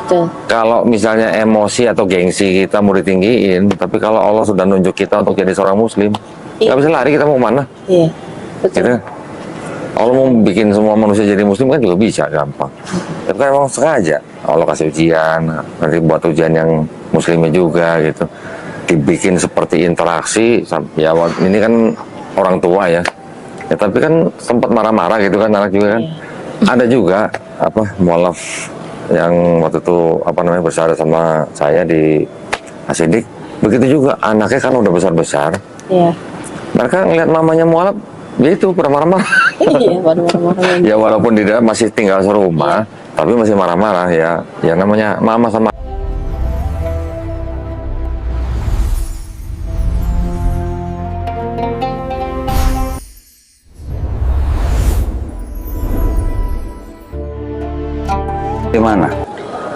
Betul. Kalau misalnya emosi atau gengsi kita mau ditinggiin, tapi kalau Allah sudah nunjuk kita untuk jadi seorang muslim, nggak bisa lari, kita mau mana? Iya, betul. Gitu. Allah mau bikin semua manusia jadi muslim kan juga bisa, gampang. Tapi kan memang sengaja Allah kasih ujian, nanti buat ujian yang muslimnya juga gitu. Dibikin seperti interaksi, ya ini kan orang tua ya. Ya tapi kan sempat marah-marah gitu kan anak juga kan. Ada juga apa mualaf yang waktu itu apa namanya bersyarat sama saya di Asidik. Begitu juga anaknya kan udah besar-besar. Iya. Mereka ngeliat mamanya mualaf, ya itu pada marah-marah. Iya, marah-marah. Ya walaupun tidak masih tinggal serumah, tapi masih marah-marah ya. Ya namanya mama sama. Di mana?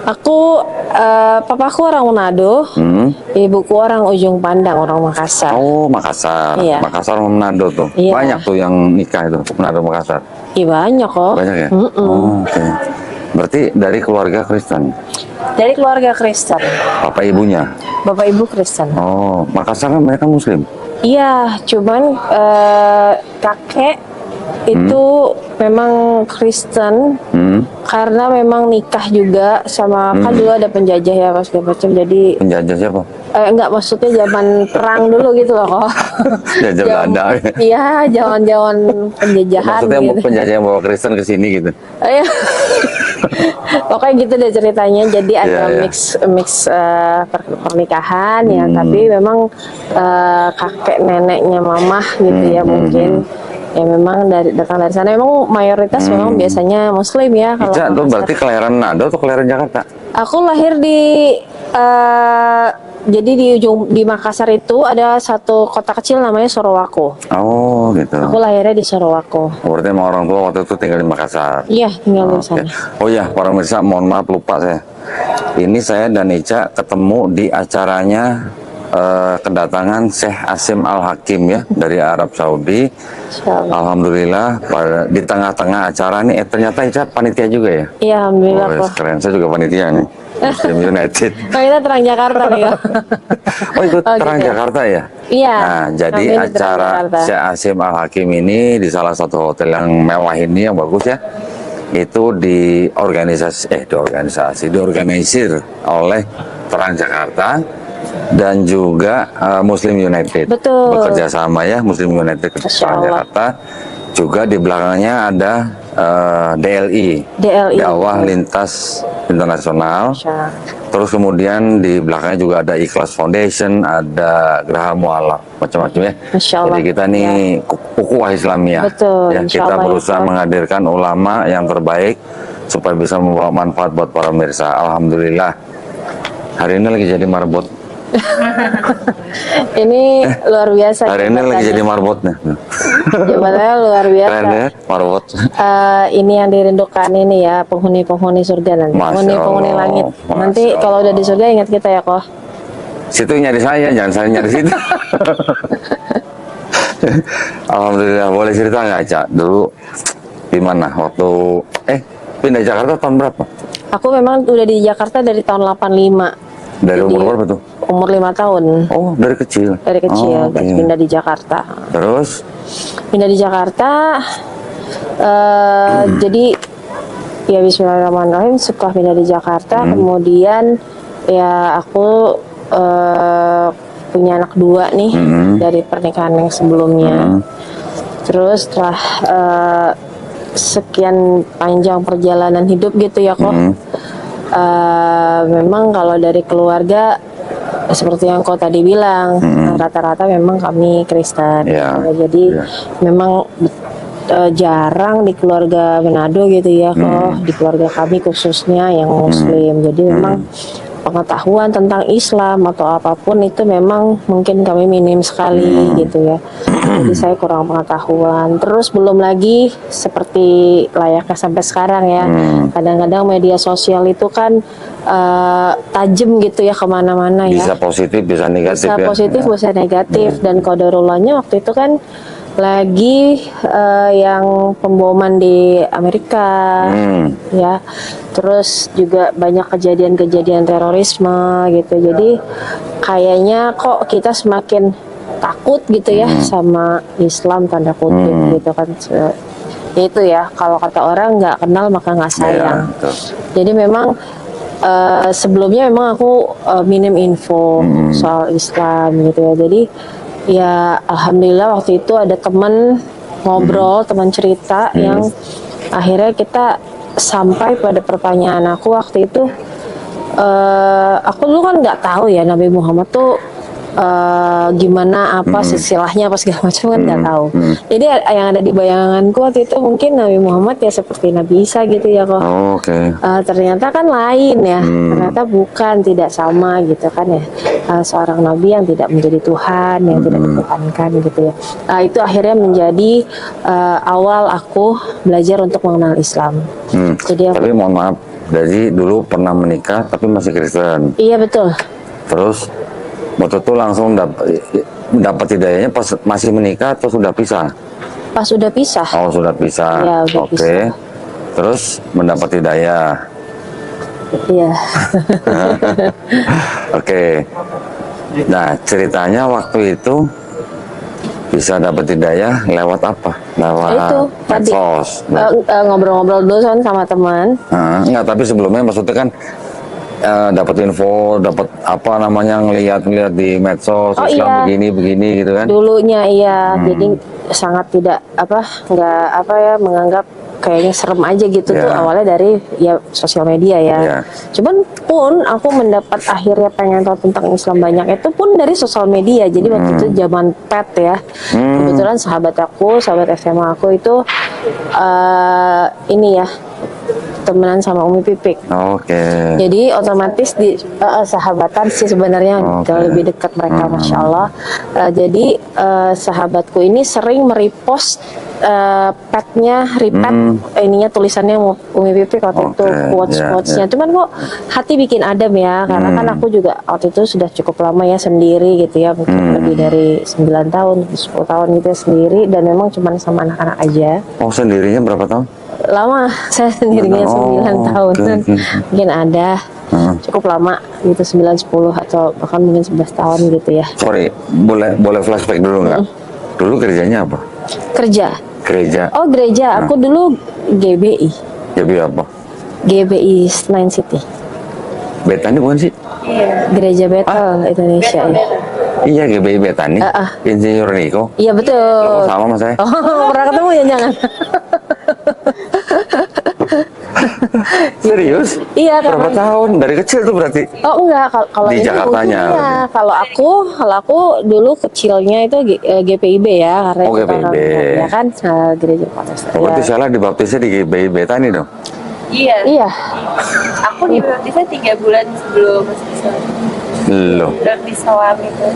Aku, papaku orang Manado, ibuku orang Ujung Pandang, orang Makassar. Oh, Makassar. Iya. Makassar sama Manado tuh. Iya. Banyak tuh yang nikah itu, Manado Makassar. Iya banyak kok. Banyak ya? Oh, oke. Berarti dari keluarga Kristen? Dari keluarga Kristen, Bapak ibunya? bapak ibu Kristen. Oh, Makassar kan mereka muslim? Iya, cuman kakek itu memang Kristen karena memang nikah juga sama kan dulu ada penjajah ya pas segala macam, jadi Penjajah siapa? enggak, maksudnya zaman perang dulu gitu loh kok. Penjajah Belanda. Iya, zaman penjajahan Maksudnya gitu. penjajah yang bawa Kristen ke sini gitu? Iya. Pokoknya gitu deh ceritanya. Jadi ada Iya. mix pernikahan ya, tapi memang kakek neneknya mamah gitu ya mungkin. Ya memang datang dari sana. Memang mayoritas memang biasanya muslim ya kalau Ica tuh Makassar. berarti kelahiran Manado atau kelahiran Jakarta? Aku lahir di jadi di Makassar itu ada satu kota kecil namanya Sorowako. Oh gitu. Aku lahirnya di Sorowako. Berarti emang orang tua waktu itu tinggal di Makassar. Iya, tinggal di Oke. sana. Oh ya, para pemirsa, mohon maaf lupa saya. Ini saya dan Ica ketemu di acaranya kedatangan Syekh Asim Al-Hakim ya dari Arab Saudi. Insyaallah. Alhamdulillah di tengah-tengah acara ini ternyata Ica panitia juga ya. Iya, alhamdulillah Oh, kok. keren. Saya juga panitia nih. Muslim United. Oh, kita Terang Jakarta nih ya. Oh ikut Oh, Terang gitu ya? Jakarta ya? Iya. Nah jadi kami di Terang acara Jakarta. Syekh Asim Al-Hakim ini di salah satu hotel yang mewah ini yang bagus ya, itu diorganisir oleh Terang Jakarta dan juga Muslim United. Betul. Bekerja sama ya, Muslim United ke Masya Terang Allah. Jakarta. Juga di belakangnya ada DLI, DLI. Dakwah Lintas Internasional. Masya Allah. Terus kemudian di belakangnya juga ada Ikhlas Foundation, ada Geraha Mualaf, macam-macam ya. Masya Allah. Jadi kita nih ukhuwah Islamiyah. Betul, Ya, insya kita Allah, berusaha ya. menghadirkan ulama yang terbaik supaya bisa membawa manfaat buat para pemirsa. Alhamdulillah. Hari ini lagi jadi marbot. Ini luar biasa. Hari ini lagi jadi marbotnya. Jabatannya luar biasa. Keren ya, marbot. Ini yang dirindukan ini ya, penghuni-penghuni surga nanti. Masya Penghuni-penghuni Allah, langit. Masya Nanti kalau udah di surga ingat kita ya kok. Situ nyari saya, jangan saya nyari situ. Alhamdulillah, boleh cerita nggak, Cak? Dulu di mana waktu pindah Jakarta tahun berapa? Aku memang udah di Jakarta dari tahun 85. Dari Jadi, umur berapa tuh? Umur 5 tahun. Oh, dari kecil. Dari kecil, Oh, dan oke. pindah di Jakarta. Terus? Pindah di Jakarta, jadi ya Bismillahirrahmanirrahim, setelah pindah di Jakarta, kemudian ya aku punya anak 2 nih dari pernikahan yang sebelumnya. Terus setelah sekian panjang perjalanan hidup gitu ya kok, memang kalau dari keluarga seperti yang kau tadi bilang, rata-rata memang kami Kristen. Ya, Jadi ya. memang jarang di keluarga Manado gitu ya kok, di keluarga kami khususnya yang Muslim. Jadi memang pengetahuan tentang Islam atau apapun itu memang mungkin kami minim sekali gitu ya. Jadi saya kurang pengetahuan. Terus belum lagi seperti layaknya sampai sekarang ya, kadang-kadang media sosial itu kan tajam gitu ya kemana-mana ya. Bisa positif, bisa negatif Bisa ya. positif, Ya. bisa negatif. Dan qadarulahnya waktu itu kan lagi yang pemboman di Amerika, ya. Terus juga banyak kejadian-kejadian terorisme gitu. Jadi kayaknya kok kita semakin takut gitu ya sama Islam tanda kutip gitu kan. Itu ya, kalau kata orang nggak kenal maka nggak sayang. betul. Jadi memang sebelumnya memang aku minim info soal Islam gitu ya. Jadi ya alhamdulillah waktu itu ada teman ngobrol, teman cerita yang akhirnya kita sampai pada pertanyaan aku waktu itu. Aku dulu kan nggak tahu ya Nabi Muhammad tuh gimana apa silsilahnya apa segala macam kan nggak tahu. Jadi yang ada di bayanganku waktu itu mungkin Nabi Muhammad ya seperti Nabi Isa gitu ya kok. Oh, oke. Ternyata kan lain ya, ternyata bukan, tidak sama gitu kan ya. Seorang Nabi yang tidak menjadi Tuhan, yang tidak dituhankan gitu ya. Itu akhirnya menjadi awal aku belajar untuk mengenal Islam. Jadi aku, Tapi mohon maaf, jadi dulu pernah menikah tapi masih Kristen. iya betul. Terus waktu itu langsung dapat hidayahnya pas masih menikah atau sudah pisah? Pas udah pisah, Oh, sudah pisah. Iya, udah Oke. pisah. Terus mendapat hidayah. iya. Oke. Nah, ceritanya waktu itu bisa dapat hidayah lewat apa? Lewat Itu tadi medsos. ngobrol-ngobrol dulu kan sama teman. Enggak, tapi sebelumnya maksudnya kan dapat info, dapat apa namanya ngelihat di medsos Oh, Islam iya. begini gitu kan? Dulunya iya, jadi sangat tidak nggak menganggap kayaknya serem aja gitu Iya. tuh awalnya dari ya sosial media ya. Iya. Cuman pun aku mendapat akhirnya pengen tahu tentang Islam banyak itu pun dari sosial media. Jadi waktu itu zaman pet ya. Kebetulan sahabat SMA aku itu ini ya temenan sama Umi Pipik. Oke. Jadi otomatis di sahabatan sih sebenarnya kalau lebih dekat mereka, masya Allah. Jadi sahabatku ini sering merepost petnya, ininya tulisannya Umi Pipik waktu itu quotes-quotesnya. Cuman kok hati bikin adem ya, karena kan aku juga waktu itu sudah cukup lama ya sendiri gitu ya, mungkin lebih dari 9 tahun, 10 tahun gitu ya sendiri, dan memang cuma sama anak-anak aja. Oh, sendirinya berapa tahun? Lama saya sendirinya 9 tahun oke. mungkin ada cukup lama gitu 9, 10 atau bahkan mungkin 11 tahun gitu ya. Sorry, boleh flashback dulu nggak? Dulu kerjanya apa? Kerja. Gereja. Oh gereja, aku dulu GBI. Jadi apa? GBI Nine City. Betani bukan sih? Gereja Bethel Indonesia ya. Iya, GBI Betani. Insinyur Niko. Iya betul. Oh, sama mas saya. Oh, pernah ketemu ya jangan. Serius? Iya, Berapa karena tahun? Dari kecil tuh berarti? oh enggak, kalau Di ini Jakartanya, mungkin ya. berarti. Kalau aku dulu kecilnya itu GPIB ya, karena Oh, itu GPIB. orang ya kan gereja Protestan. Oh, berarti Ya. salah dibaptisnya di GBI Betani dong? Iya, Iya. aku dibaptisnya 3 bulan sebelum masuk Islam. Loh. Dan di Sawam itu.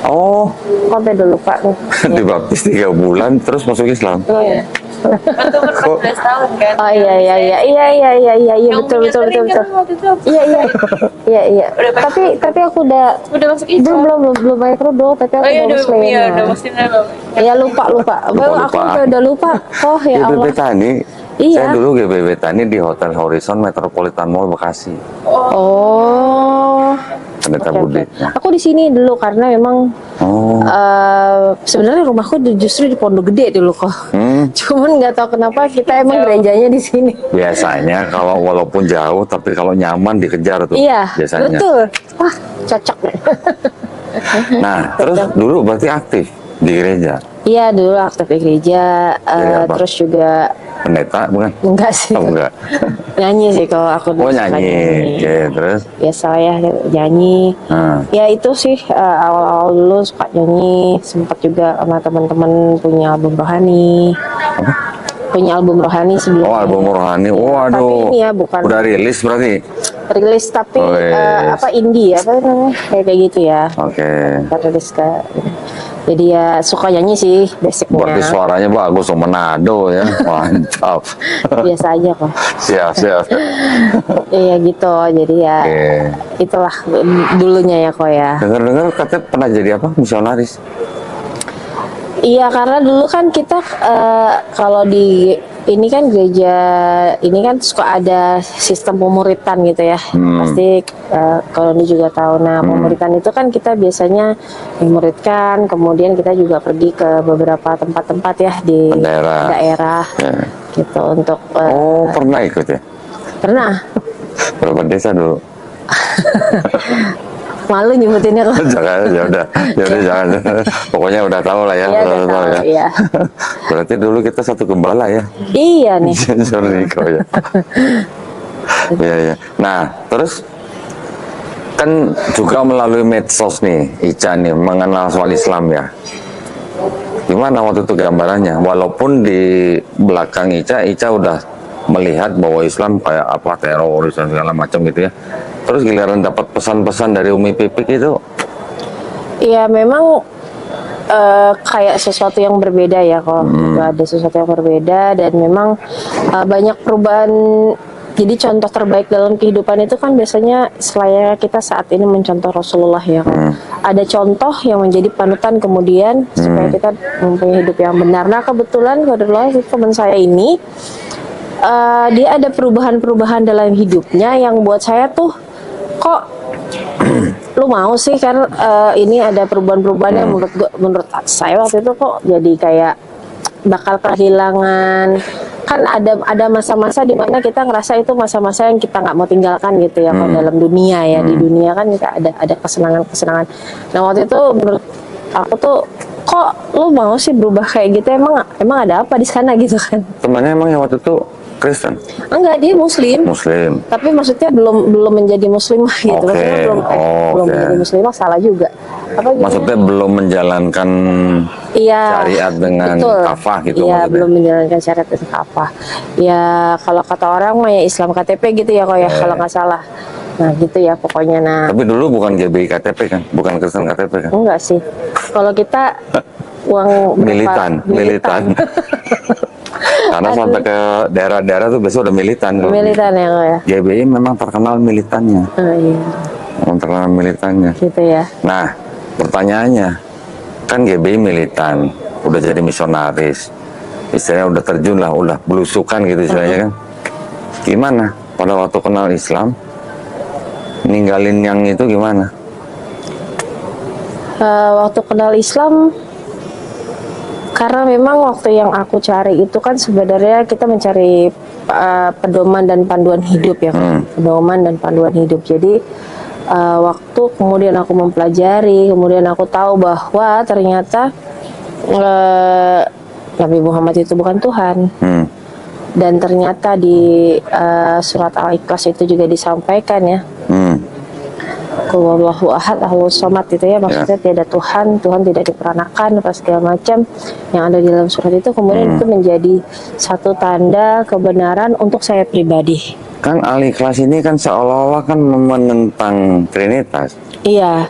Oh, Sampai dulu Pak nih. dibaptis 3 bulan terus masuk Islam. Iya. Waktu umur 14 tahun kan. Oh iya betul. Waktu itu aku Iya. Tapi aku udah udah masuk Islam. belum banyak kerudung, tapi aku Oh iya, udah muslim. udah muslim dah Bang. Ya lupa. Aku udah lupa. Oh ya GBI Allah. Betani. Iya. Saya dulu GBI Betani di Hotel Horizon Metropolitan Mall Bekasi. Oh. Pendeta Oke. Budi. Aku di sini dulu karena memang Oh. sebenarnya rumahku justru di Pondok Gede dulu kok. Cuman nggak tahu kenapa kita emang gerejanya di sini. Biasanya kalau walaupun jauh tapi kalau nyaman dikejar tuh Iya, biasanya. betul. Wah, cocok. Nah, terus dulu berarti aktif di gereja. Iya, dulu aktif di gereja, Gereja apa? terus juga Pendeta bukan? enggak sih. Oh, enggak. Nyanyi sih kalau aku Oh, dulu suka nyanyi. Oke, terus Biasa ya nyanyi. Ya itu sih awal-awal dulu suka nyanyi, sempat juga sama teman-teman punya album rohani. Punya album rohani sebelumnya. oh, album rohani. Waduh. Tapi ini ya bukan Udah rilis berarti. rilis tapi Oh, yes. apa indie apa namanya kayak gitu ya. Oke. Rilis ke jadi ya suka nyanyi sih basicnya. Berarti suaranya bagus, oh, Manado ya. Mantap. Biasa aja kok. Siap. Iya gitu. Jadi ya Oke. itulah dulunya ya kok ya. Dengar-dengar katanya pernah jadi apa? Misionaris. Iya, karena dulu kan kita kalau di ini kan gereja ini kan suka ada sistem pemuritan gitu ya. Pasti kalau ini juga tahu. Nah, pemuritan itu kan kita biasanya memuridkan, kemudian kita juga pergi ke beberapa tempat-tempat ya di daerah Ya. gitu untuk Oh, pernah ikut ya? pernah. Berapa desa dulu? Malu nyebutinnya kok. Jangan, ya udah jangan. Pokoknya udah tahu lah ya. Iya, udah tahu, ya. iya. Berarti dulu kita satu gembala ya. Iya nih. Sorry kau ya. Iya ya. Nah, terus kan juga melalui medsos nih, Ica nih mengenal soal Islam ya. Gimana waktu itu gambarannya? Walaupun di belakang Ica udah melihat bahwa Islam kayak apa teroris dan segala macam gitu ya. Terus giliran dapat pesan-pesan dari Umi Pipik itu, Iya memang kayak sesuatu yang berbeda ya kok. Ada sesuatu yang berbeda dan memang banyak perubahan. Jadi contoh terbaik dalam kehidupan itu kan biasanya selayaknya kita saat ini mencontoh Rasulullah ya kan. Ada contoh yang menjadi panutan kemudian supaya kita mempunyai hidup yang benar. Nah kebetulan teman saya ini dia ada perubahan-perubahan dalam hidupnya yang buat saya tuh kok lu mau sih kan ini ada perubahan-perubahan yang menurut saya waktu itu kok jadi kayak bakal kehilangan kan ada masa-masa di mana kita ngerasa itu masa-masa yang kita nggak mau tinggalkan gitu ya kalau dalam dunia ya di dunia kan kita ada kesenangan-kesenangan. Nah waktu itu menurut aku tuh kok lu mau sih berubah kayak gitu emang ada apa di sana gitu kan? temannya emang yang waktu itu Kristen, Enggak, dia Muslim. Tapi maksudnya belum menjadi muslimah gitu. Oke, Maksudnya belum menjadi muslimah salah juga. Apa gimana? Maksudnya belum menjalankan syariat dengan kafah gitu Iya, maksudnya. belum menjalankan syariat dengan kafah. Ya kalau kata orang mah ya Islam KTP gitu ya kok ya kalau nggak salah. Nah gitu ya pokoknya. Nah Tapi dulu bukan GBI KTP kan, bukan Kristen KTP kan? enggak sih. Kalau kita uang Militan. Karena sampai ke daerah-daerah tuh biasanya udah militan. Militan ya kok ya. GBI memang terkenal militannya. Oh iya. Memang terkenal militannya. Gitu ya. Nah, pertanyaannya, kan GBI militan, udah jadi misionaris, istilahnya udah terjun lah, udah belusukan gitu istilahnya kan. Gimana pada waktu kenal Islam, ninggalin yang itu gimana? Waktu kenal Islam, karena memang waktu yang aku cari itu kan sebenarnya kita mencari pedoman dan panduan hidup ya kan? Pedoman dan panduan hidup. Jadi waktu kemudian aku mempelajari, kemudian aku tahu bahwa ternyata Nabi Muhammad itu bukan Tuhan. Dan ternyata di surat Al-Ikhlas itu juga disampaikan ya. Wallahu ahad, Allahus samad itu ya, maksudnya tiada Tuhan tidak diperanakan apa segala macam yang ada di dalam surat itu. Kemudian itu menjadi satu tanda kebenaran untuk saya pribadi. Kan Al-Ikhlas ini kan seolah-olah kan menentang Trinitas. Iya.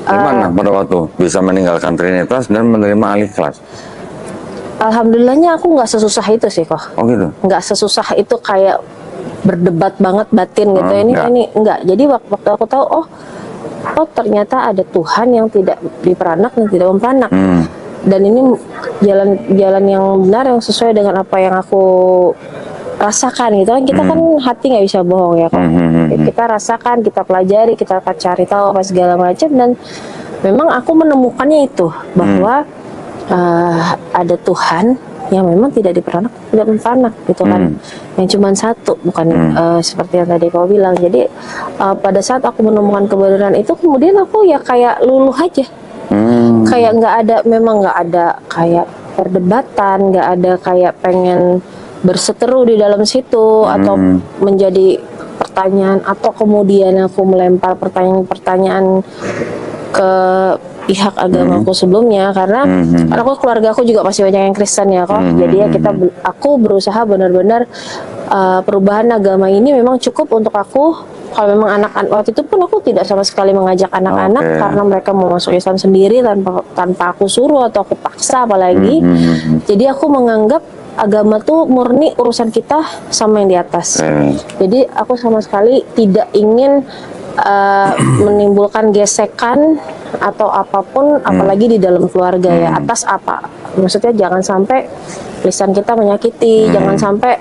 Gimana pada waktu bisa meninggalkan Trinitas dan menerima Al-Ikhlas? Alhamdulillahnya aku nggak sesusah itu sih kok. Oh gitu? Nggak sesusah itu kayak berdebat banget batin gitu. Ini enggak. Jadi waktu aku tahu oh ternyata ada Tuhan yang tidak diperanak dan tidak memperanak. Dan ini jalan yang benar yang sesuai dengan apa yang aku rasakan gitu kan. Kita kan hati nggak bisa bohong ya kan. Kita rasakan, kita pelajari, kita akan cari tahu apa segala macam dan memang aku menemukannya itu bahwa ada Tuhan yang memang tidak diperanak, tidak memperanak gitu kan, yang cuma satu, bukan seperti yang tadi kau bilang. Jadi pada saat aku menemukan kebenaran itu, kemudian aku ya kayak luluh aja, kayak memang nggak ada kayak perdebatan, nggak ada kayak pengen berseteru di dalam situ atau menjadi pertanyaan atau kemudian aku melempar pertanyaan-pertanyaan ke pihak agamaku sebelumnya karena keluarga aku juga masih banyak yang Kristen ya kok. Jadi ya aku berusaha benar-benar perubahan agama ini memang cukup untuk aku. Kalau memang anak-anak waktu itu pun aku tidak sama sekali mengajak anak-anak karena mereka mau masuk Islam sendiri tanpa aku suruh atau aku paksa apalagi. Jadi aku menganggap agama tuh murni urusan kita sama yang di atas. Jadi aku sama sekali tidak ingin menimbulkan gesekan atau apapun, apalagi di dalam keluarga ya, atas apa? Maksudnya jangan sampai lisan kita menyakiti, jangan sampai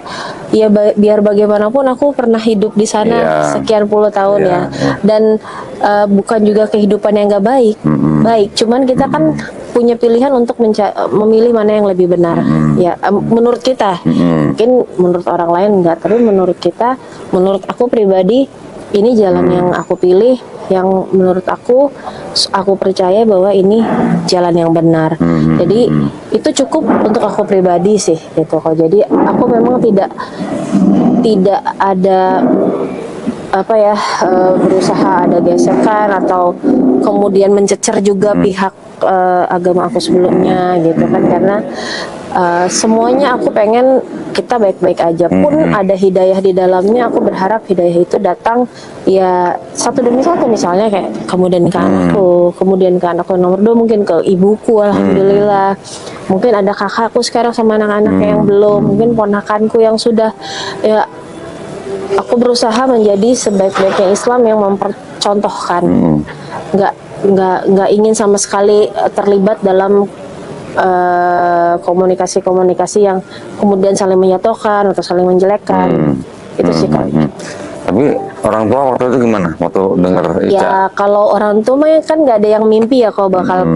ya biar bagaimanapun aku pernah hidup di sana Iya. sekian puluh tahun Iya, ya, iya. dan bukan juga kehidupan yang gak baik, baik, cuman kita kan punya pilihan untuk memilih mana yang lebih benar, ya menurut kita, mungkin menurut orang lain enggak, tapi menurut kita, menurut aku pribadi ini jalan yang aku pilih, yang menurut aku percaya bahwa ini jalan yang benar. Jadi itu cukup untuk aku pribadi sih gitu kok. Jadi aku memang tidak ada apa ya, berusaha ada gesekan atau kemudian mencecer juga pihak agama aku sebelumnya gitu kan, karena semuanya aku pengen kita baik-baik aja, pun ada hidayah di dalamnya. Aku berharap hidayah itu datang ya satu demi satu, misalnya kayak kemudian ke anakku, kemudian ke anakku nomor 2, mungkin ke ibuku, alhamdulillah, mungkin ada kakakku sekarang sama anak-anak yang belum, mungkin ponakanku yang sudah, ya aku berusaha menjadi sebaik-baiknya Islam yang mempercontohkan, nggak ingin sama sekali terlibat dalam komunikasi-komunikasi yang kemudian saling menjatuhkan atau saling menjelekkan. Itu sih Kak. Tapi orang tua waktu itu gimana? Waktu dengar Ica? Ya kalau orang tua mah kan nggak ada yang mimpi ya kalau bakal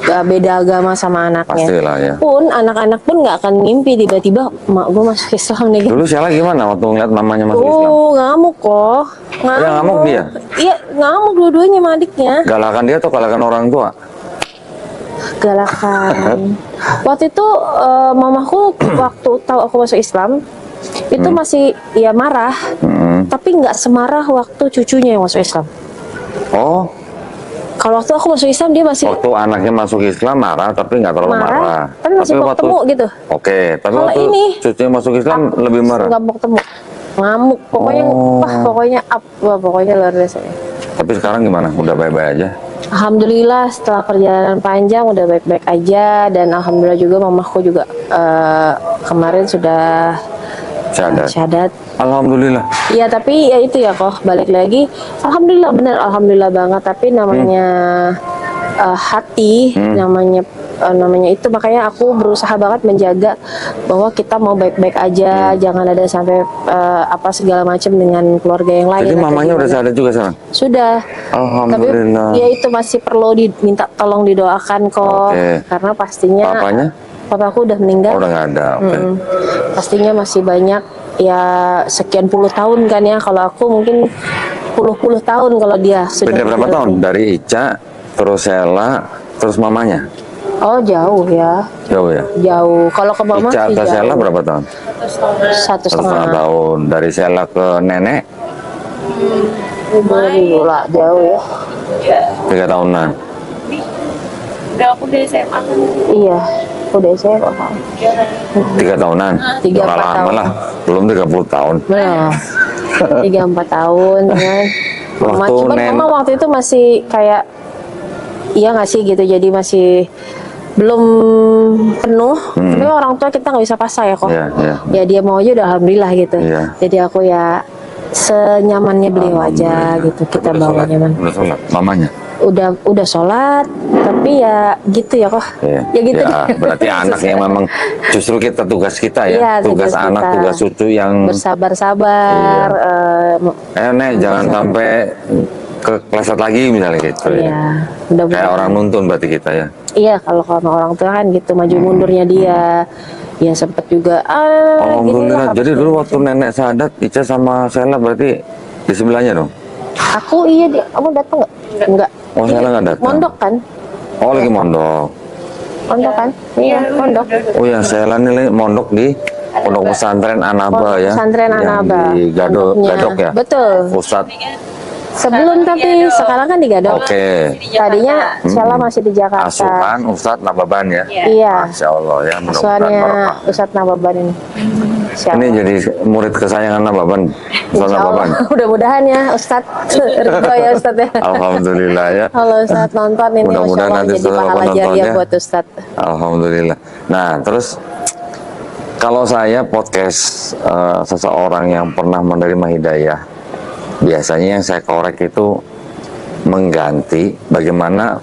beda agama sama anaknya. Pastilah ya. Pun anak-anak pun nggak akan mimpi tiba-tiba mak gue masuk Islam nih. Dulu Sheila gimana waktu ngeliat mamanya masuk Islam? Ngamuk kok. Ngamuk dia? Iya, ngamuk dua-duanya sama adiknya. Galakan dia atau galakan orang tua? Galakan. Waktu itu mamaku waktu tahu aku masuk Islam itu masih ya marah, tapi nggak semarah waktu cucunya yang masuk Islam. Oh, Kalau waktu aku masuk Islam dia masih waktu anaknya masuk Islam marah tapi nggak terlalu marah. tapi masih mau ketemu gitu. Oke, tapi Kalau waktu ini, cucunya masuk Islam lebih marah. Nggak mau ketemu, ngamuk, pokoknya pokoknya luar biasa. Tapi sekarang gimana? Udah baik-baik aja? Alhamdulillah setelah perjalanan panjang udah baik-baik aja, dan alhamdulillah juga mamaku juga kemarin sudah syahadat. Alhamdulillah. Iya, tapi ya itu ya kok balik lagi. Alhamdulillah, bener, alhamdulillah banget. Tapi namanya hati, namanya itu, makanya aku berusaha banget menjaga bahwa kita mau baik-baik aja, jangan ada sampai apa segala macam dengan keluarga yang lain. Jadi atau mamanya udah gimana. sadar juga sekarang? Sudah. Alhamdulillah. Tapi ya itu masih perlu diminta tolong didoakan kok. Oke. Karena pastinya Papanya? papaku udah meninggal. Oh, udah nggak ada. Oke. Pastinya masih banyak ya, sekian puluh tahun kan ya. Kalau aku mungkin puluh-puluh tahun kalau dia sudah. Beda berapa tahun? Dari Ica, terus Sheila, terus mamanya? Oh, jauh ya. Jauh ya? Jauh. Kalau ke mama Ica sih ke Sheila jauh. berapa tahun? 1,5 tahun. Dari Sheila ke nenek? Dulu lah, jauh ya. 3 tahunan. Udah aku udah SMA kan. Iya, udah SMA kan. 3 tahunan? 3-4 Nggak lama tahun. lah. Belum 30 tahun. Nah, 3-4 tahun kan. Mama, Waktu cuman mama waktu itu masih kayak, iya nggak sih gitu, jadi masih belum penuh. Tapi orang tua kita nggak bisa paksa ya kok. Iya, iya. Ya dia mau aja udah alhamdulillah gitu. Iya. Jadi aku ya senyamannya beliau aja gitu, kita bawa nyaman. Udah sholat. Mamanya? Udah sholat, tapi ya gitu ya kok. Iya. Ya gitu. Ya, berarti anak yang memang justru tugas kita ya. Iya, tugas tugas anak, kita. tugas cucu yang Bersabar-sabar. Nek jangan sampai kepleset lagi misalnya gitu ya. Iya, mudah-mudahan. Kayak orang nuntun berarti kita ya. Iya, kalau sama orang tua kan gitu, maju mundurnya dia. Ya sempet juga. Alhamdulillah. Jadi dulu waktu nenek syahadat, Ica sama Sheila berarti di sebelahnya dong? Aku iya, kamu datang nggak? Enggak. Oh, Sheila nggak datang. Mondok kan? Oh, lagi mondok. Mondok kan? Iya, mondok. Oh ya, Sheila nih mondok di Pondok Pesantren Anaba ya. Pesantren Yang Anaba. di Pondoknya. Gadok ya. Betul. Ustadz. Sebelum tapi sekarang kan di Gadok. Oke. Tadinya Sheila masih di Jakarta. Asuhan Ustadz Nababan ya. Iya. Masya Allah ya. Mudah-mudahan Asuhannya barokah. Ustadz Nababan ini. Siapa? Ini jadi murid kesayangan Nababan. Ustadz Insya Allah. Nababan. Mudah-mudahan ya Ustadz. Ridho ya Ustadz ya. Alhamdulillah ya. Kalau Ustadz nonton ini, Masya Mudah-mudahan Allah nanti jadi setelah pahala jariah penontonnya. buat Ustadz. Alhamdulillah. Nah, terus kalau saya podcast seseorang yang pernah menerima hidayah biasanya yang saya korek itu bagaimana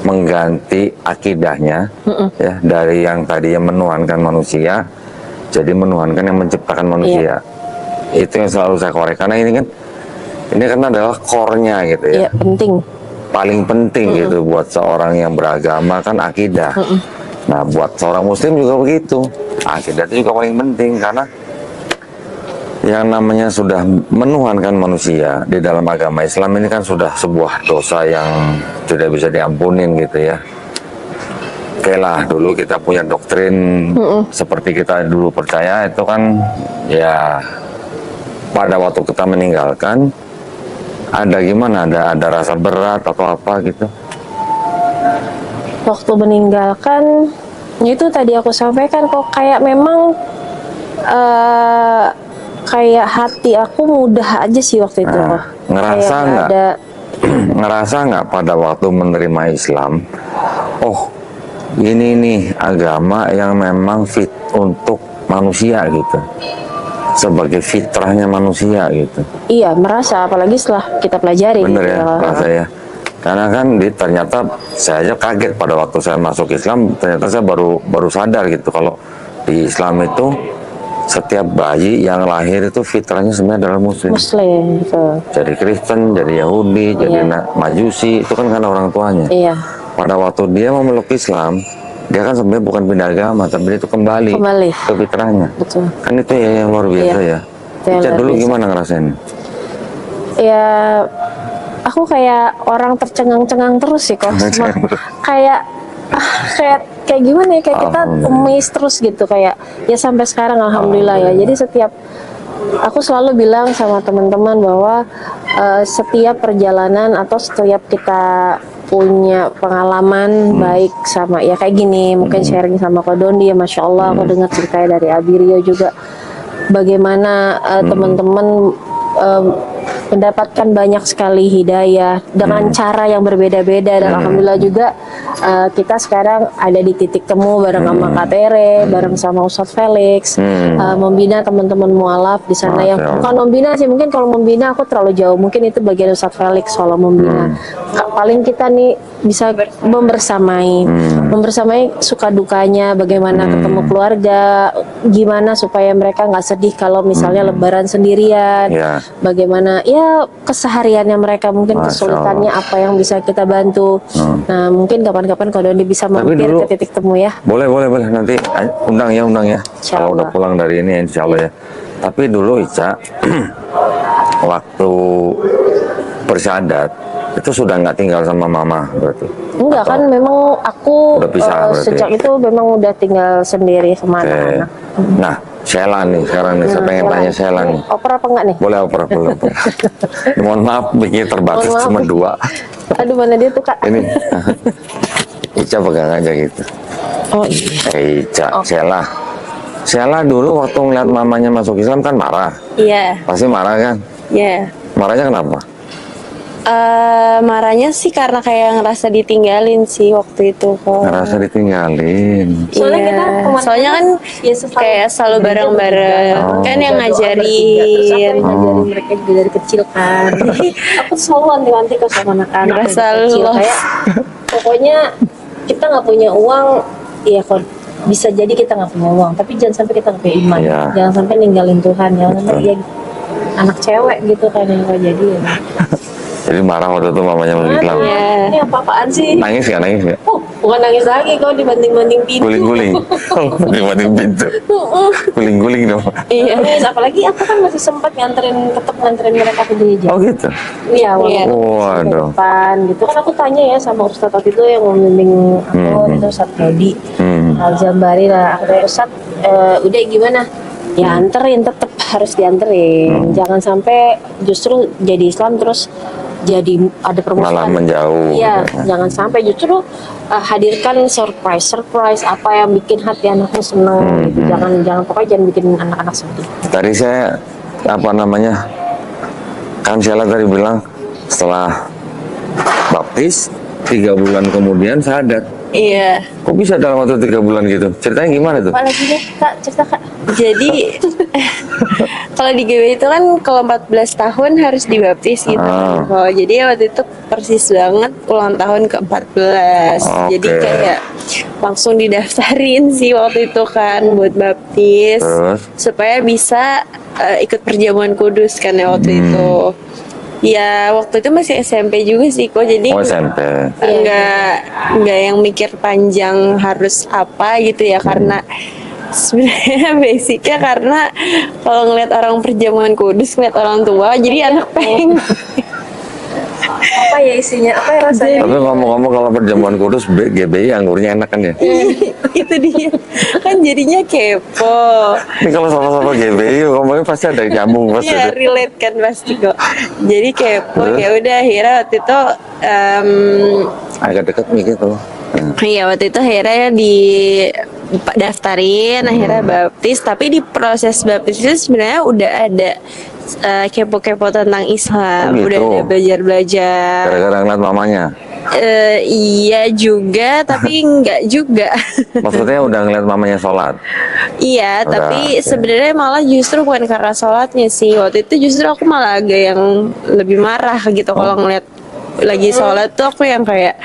mengganti akidahnya ya, dari yang tadinya menuhankan manusia jadi menuhankan yang menciptakan manusia. Itu yang selalu saya korek, karena ini kan adalah core-nya gitu ya. Iya, penting. Paling penting gitu buat seorang yang beragama kan akidah. Nah, buat seorang muslim juga begitu. Akidah itu juga paling penting, karena yang namanya sudah menuhankan manusia di dalam agama Islam ini kan sudah sebuah dosa yang tidak bisa diampunin gitu ya. Oke lah, dulu kita punya doktrin seperti kita dulu percaya itu kan ya, pada waktu kita meninggalkan ada gimana, ada rasa berat atau apa gitu. Waktu meninggalkan itu tadi aku sampaikan kok, kayak memang kayak hati aku mudah aja sih waktu itu. Nah, ngerasa Kayak nggak ada ngerasa nggak pada waktu menerima Islam, oh ini nih agama yang memang fit untuk manusia gitu, sebagai fitrahnya manusia gitu. iya, merasa, apalagi setelah kita pelajari Bener gitu. ya, merasa ya. Karena kan ternyata saya aja kaget pada waktu saya masuk Islam, ternyata saya baru sadar gitu kalau di Islam itu setiap bayi yang lahir itu fitrahnya sebenarnya adalah muslim. Muslim gitu. Jadi Kristen, jadi Yahudi, jadi Majusi, itu kan karena orang tuanya. Iya, Pada waktu dia memeluk Islam, dia kan sebenarnya bukan pindah agama, tapi dia itu kembali ke fitrahnya. betul. Kan itu ya yang luar biasa ya. Itu yang Ica luar dulu biasa. gimana ngerasain? Ya, aku kayak orang tercengang-cengang terus sih kok. kayak kayak gimana ya, kayak kita amazed terus gitu, kayak ya sampai sekarang alhamdulillah ya. Jadi setiap aku selalu bilang sama teman-teman bahwa setiap perjalanan atau setiap kita punya pengalaman baik sama ya kayak gini, mungkin sharing sama Kak Dondi ya, Masya Allah aku dengar ceritanya dari Abirio juga, bagaimana teman-teman mendapatkan banyak sekali hidayah dengan cara yang berbeda-beda, dan alhamdulillah juga kita sekarang ada di titik temu bareng sama Kak Tere, bareng sama Ustadz Felix, membina teman-teman mualaf di sana. Yang bukan membina sih, mungkin kalau membina aku terlalu jauh, mungkin itu bagian Ustadz Felix kalau membina. Paling kita nih bisa membersamai suka dukanya, bagaimana ketemu keluarga, gimana supaya mereka nggak sedih kalau misalnya lebaran sendirian, bagaimana ya kesehariannya mereka, mungkin kesulitannya apa yang bisa kita bantu. Nah, mungkin kapan-kapan kalau Dondi bisa mampir ke titik temu ya. Boleh nanti undang ya kalau udah pulang dari ini, insya Allah ya. Tapi dulu Ica waktu bersyahadat itu sudah nggak tinggal sama mama berarti? Enggak, kan memang aku udah pisah, sejak itu memang udah tinggal sendiri sama anak-anak. Nah, Sheila nih sekarang nih, saya pengen tanya Sheila nih. Oper apa enggak nih? Boleh oper. Mohon maaf, bikin terbatas cuma 2. Aduh, mana dia tuh Kak? Ini Ica pegang aja gitu. Oh iya. Ica, Sheila dulu waktu ngeliat mamanya masuk Islam kan marah. Iya. Pasti marah kan? Iya. Marahnya kenapa? Marahnya sih karena kayak ngerasa ditinggalin sih waktu itu kok. Ngerasa ditinggalin. Soalnya Iya. kita kemana-mana Soalnya kan ya kayak selalu bareng-bareng. Kan yang ngajarin. Ngajarin mereka juga dari kecil kan. Jadi aku selalu anti-anti ke sama anak-anak Ngerasa dari kecil, lost. kayak pokoknya kita nggak punya uang, ya kok bisa jadi kita nggak punya uang, tapi jangan sampai kita nggak punya iman, Iya. jangan sampai ninggalin Tuhan, jangan sampai dia anak cewek gitu kan yang nggak jadi ya. Jadi marah waktu itu mamanya masuk Islam. Iya. Ini apa-apaan sih? Nangis nggak? Oh, bukan nangis lagi, kau dibanding-banding pintu. Guling-guling. Dibanding pintu. Guling-guling dong. Iya. Terus apalagi aku kan masih sempat nganterin mereka ke gereja. Oh gitu. Iya, Iya. waktu Waduh. depan gitu kan aku tanya ya sama Ustadz waktu itu yang membimbing aku, itu Ustadz Rodi Al-Jambari lah. Aku tanya, Ustadz, udah gimana? Ya anterin, tetap harus dianterin. Jangan sampai justru jadi Islam terus jadi ada permusuhan. Malah menjauh. Iya, jangan sampai justru hadirkan surprise apa yang bikin hati anaknya seneng gitu. Jangan pokoknya jangan bikin anak-anak sedih. Tadi saya kan Sheila tadi bilang setelah baptis 3 bulan kemudian syahadat. Iya. Kok bisa dalam waktu 3 bulan gitu? Ceritanya gimana tuh? Apa lagi deh Kak, cerita Kak. Jadi kalau di GBI itu kan kalau 14 tahun harus dibaptis gitu kan. Oh, jadi waktu itu persis banget ulang tahun ke-14. Jadi Oke. kayak langsung didaftarin sih waktu itu kan buat baptis Terus? supaya bisa ikut perjamuan kudus kan ya waktu itu. Ya waktu itu masih SMP juga sih kok, jadi Oh, SMP. nggak yang mikir panjang harus apa gitu ya, karena sebenarnya basicnya karena kalau ngeliat orang perjamuan kudus, ngeliat orang tua, jadi anak pengen. Apa ya isinya? Apa ya rasanya? Tapi ngomong-ngomong kalau perjamuan kudus GBI anggurnya enak kan ya? Itu dia kan jadinya kepo. Ini kalau sama-sama GBI ngomongnya pasti ada yang nyambung pasti. Ya relate kan pasti kok. Jadi kepo, ya udah akhirnya waktu itu Agak deket mikir tuh. iya waktu itu akhirnya di daftarin, akhirnya baptis. Tapi di proses baptis itu sebenarnya udah ada kepo-kepo tentang Islam, Oh, gitu. udah ada belajar-belajar. Gara-gara ngeliat mamanya. Iya juga, tapi enggak juga. Maksudnya udah ngeliat mamanya sholat. Iya, Udah, tapi oke. sebenarnya malah justru bukan karena sholatnya sih. Waktu itu justru aku malah agak yang lebih marah gitu kalau ngeliat lagi sholat tuh, aku yang kayak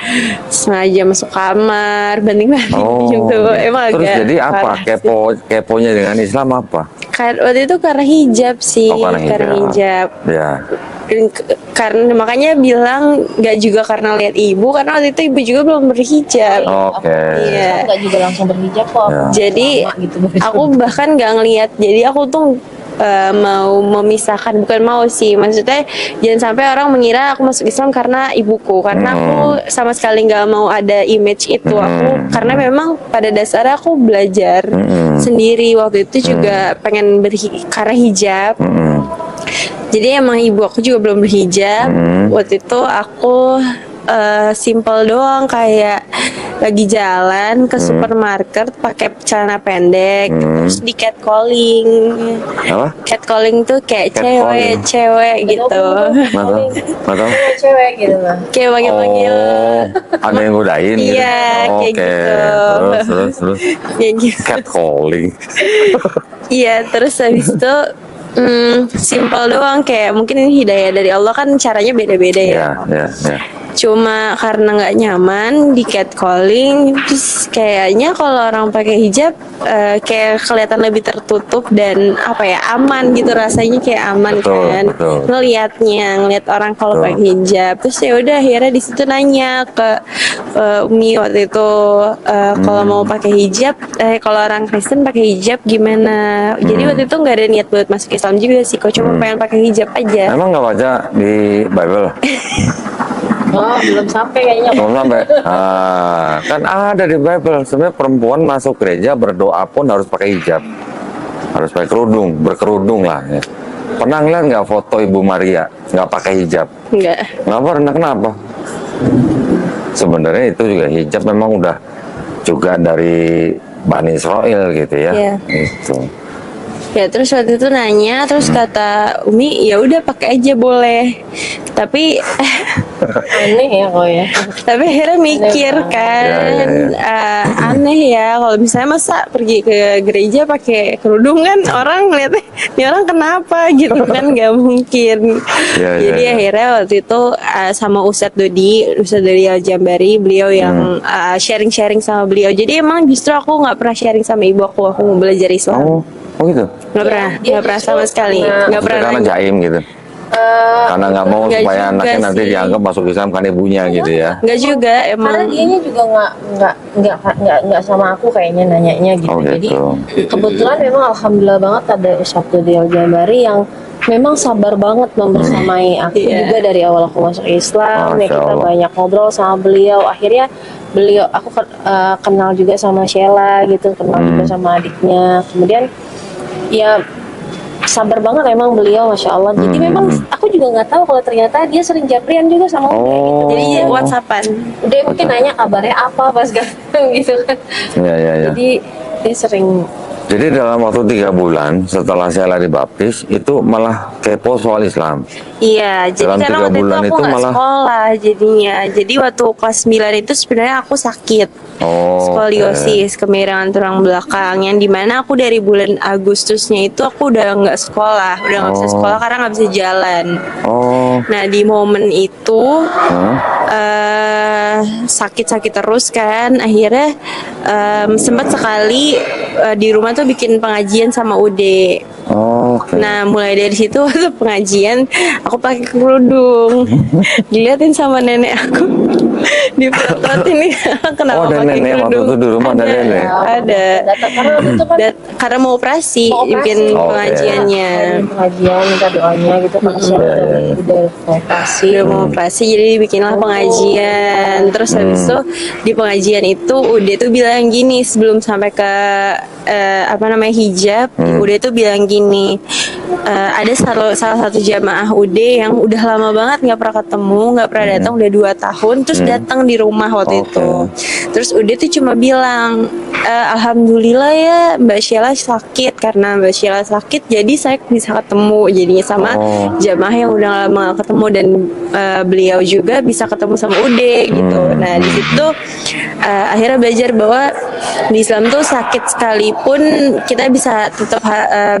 sengaja masuk kamar, banting-banting gitu. Emang Terus agak jadi apa? parah sih. Keponya dengan Islam apa? Waktu itu karena hijab sih, Oh, karena hijab. Ya. Karena makanya bilang nggak juga karena lihat ibu, karena waktu itu ibu juga belum berhijab. Oke. Iya. Enggak juga langsung berhijab kok. Ya. Jadi Gitu. aku bahkan nggak ngelihat. Jadi aku tuh mau memisahkan, bukan mau sih, maksudnya jangan sampai orang mengira aku masuk Islam karena ibuku, karena aku sama sekali nggak mau ada image itu. Aku karena memang pada dasarnya aku belajar sendiri waktu itu juga pengen karena hijab. Jadi emang ibu aku juga belum berhijab. Waktu itu aku simple doang, kayak lagi jalan ke supermarket pakai celana pendek, terus di catcalling. Apa? Catcalling tuh kayak Catcalling. cewek-cewek gitu. Mata? Cewek gitu lah. Kayak panggil-panggil. Ada yang godain gitu. Iya, kayak Oke. gitu. Terus. Kayak gitu. Catcalling. Iya, terus habis itu simple doang, kayak mungkin ini hidayah dari Allah kan, caranya beda-beda ya. Ya. Cuma karena nggak nyaman di catcalling, terus kayaknya kalau orang pakai hijab kayak kelihatan lebih tertutup dan apa ya, aman gitu, rasanya kayak aman. Betul, kan betul. ngelihat orang kalau Betul. pakai hijab. Terus ya udah akhirnya di situ nanya ke Umi waktu itu, kalau mau pakai hijab, kalau orang Kristen pakai hijab gimana. Jadi waktu itu nggak ada niat buat masuk Islam juga sih, kok cuma pengen pakai hijab aja. Emang nggak baca di Bible? Oh, belum sampai kayaknya. Belum sampai. Kan ada di Bible. Sebenarnya perempuan masuk gereja berdoa pun harus pakai hijab, harus pakai kerudung, berkerudung lah. Ya. Pernah ngeliat nggak foto Ibu Maria nggak pakai hijab? Enggak. Nggak pernah. Kenapa? Sebenarnya itu juga hijab memang udah juga dari Bani Israel gitu ya. Iya. Itu. Ya terus waktu itu nanya, terus kata Umi ya udah pakai aja boleh. Tapi Aneh ya kok ya. tapi akhirnya mikir kan, aneh ya kalau misalnya masa pergi ke gereja pakai kerudung, kan orang ngeliatnya ini orang kenapa gitu kan, nggak mungkin. Jadi akhirnya waktu itu sama Ustadz Dodi Al-Jambari, beliau yang sharing-sharing sama beliau. Jadi emang justru aku nggak pernah sharing sama ibu aku mau belajar Islam. Oh gitu. Nggak pernah sama sekali, nggak pernah. Karena nanya. jaim gitu. Karena nggak mau Nggak supaya juga anaknya nanti sih. dianggap masuk Islam kan ibunya gitu ya. Nggak juga Karena emang. dianya juga nggak sama aku kayaknya nanyanya gitu. Oh, Jadi gitu. kebetulan memang alhamdulillah banget ada Sabtu di Al-Jambari yang memang sabar banget membersamai aku Iya. juga dari awal aku masuk Islam. Ya Masya kita Allah. banyak ngobrol sama beliau. Akhirnya beliau aku kenal juga sama Sheila gitu, kenal juga sama adiknya. Kemudian ya sabar banget emang beliau, masya Allah. Jadi memang aku juga nggak tahu kalau ternyata dia sering japrian juga sama Umi gitu. Jadi Jadi WhatsAppan. udah mungkin nanya kabarnya apa pas ganteng gitu kan. Iya. Jadi dia sering Jadi dalam waktu 3 bulan setelah Sheila dibaptis itu malah kepo soal Islam. Iya, jadi Dalam karena 3 waktu itu bulan aku itu nggak malah- sekolah jadinya. Jadi waktu kelas 9 itu sebenarnya aku sakit. Oh, Skoliosis, kemiringan tulang belakang, yang dimana aku dari bulan Agustusnya itu aku udah nggak sekolah, udah nggak bisa Oh. sekolah karena nggak bisa jalan. Oh, Nah di momen itu Hah? sakit-sakit terus kan, akhirnya sempat sekali di rumah tuh bikin pengajian sama Ude. oh, oke. Nah mulai dari situ waktu pengajian aku pakai kerudung, diliatin sama nenek aku, diperototin nih Oh, kenapa ada pakai nenek waktu kerudung? itu di rumah ada nenek? Ada. Karena waktu itu kan Karena mau operasi, Mau operasi. bikin Oke. pengajiannya. pengajian minta doanya gitu kan udah operasi. Udah mau operasi jadi bikinlah pengajian. Terus habis itu di pengajian itu udah tuh bilang gini sebelum sampai ke apa namanya hijab, udah tuh bilang gini, ada salah satu jamaah Ude yang udah lama banget nggak pernah ketemu, nggak pernah datang, udah 2 tahun, terus datang di rumah waktu Oke. itu. Terus Ude tuh cuma bilang, alhamdulillah ya Mbak Sheila sakit, karena Mbak Sheila sakit jadi saya bisa ketemu jadinya sama Oh. jamaah yang udah lama gak ketemu, dan beliau juga bisa ketemu sama Ude gitu. Nah di situ akhirnya belajar bahwa di Islam tuh sakit sekalipun kita bisa tetap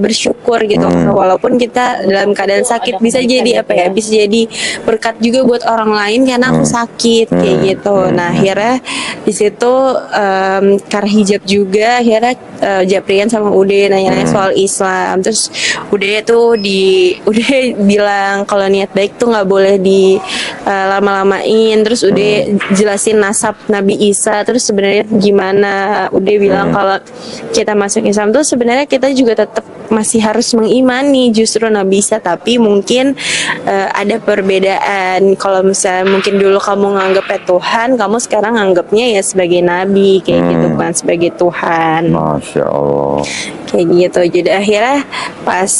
bersyukur gitu, walaupun kita dalam keadaan sakit, bisa jadi apa ya, bisa jadi berkat juga buat orang lain karena aku sakit kayak gitu. Nah akhirnya di situ karena hijab juga akhirnya Japrian sama Ude nanya-nanya soal Islam. Terus Ude tuh Ude bilang kalau niat baik tuh nggak boleh di lama-lamain. Terus Ude jelasin nasab Nabi Isa. Terus sebenarnya gimana? Ude bilang kalau kita masuk Islam tuh sebenarnya kita juga tetap masih harus mengimani justru Nabi Isa, tapi mungkin ada perbedaan. Kalau misalnya mungkin dulu kamu nganggapnya Tuhan, kamu sekarang nganggapnya ya sebagai Nabi kayak gitu, bukan sebagai Tuhan. Masya Allah. Kayak gitu. Jadi akhirnya pas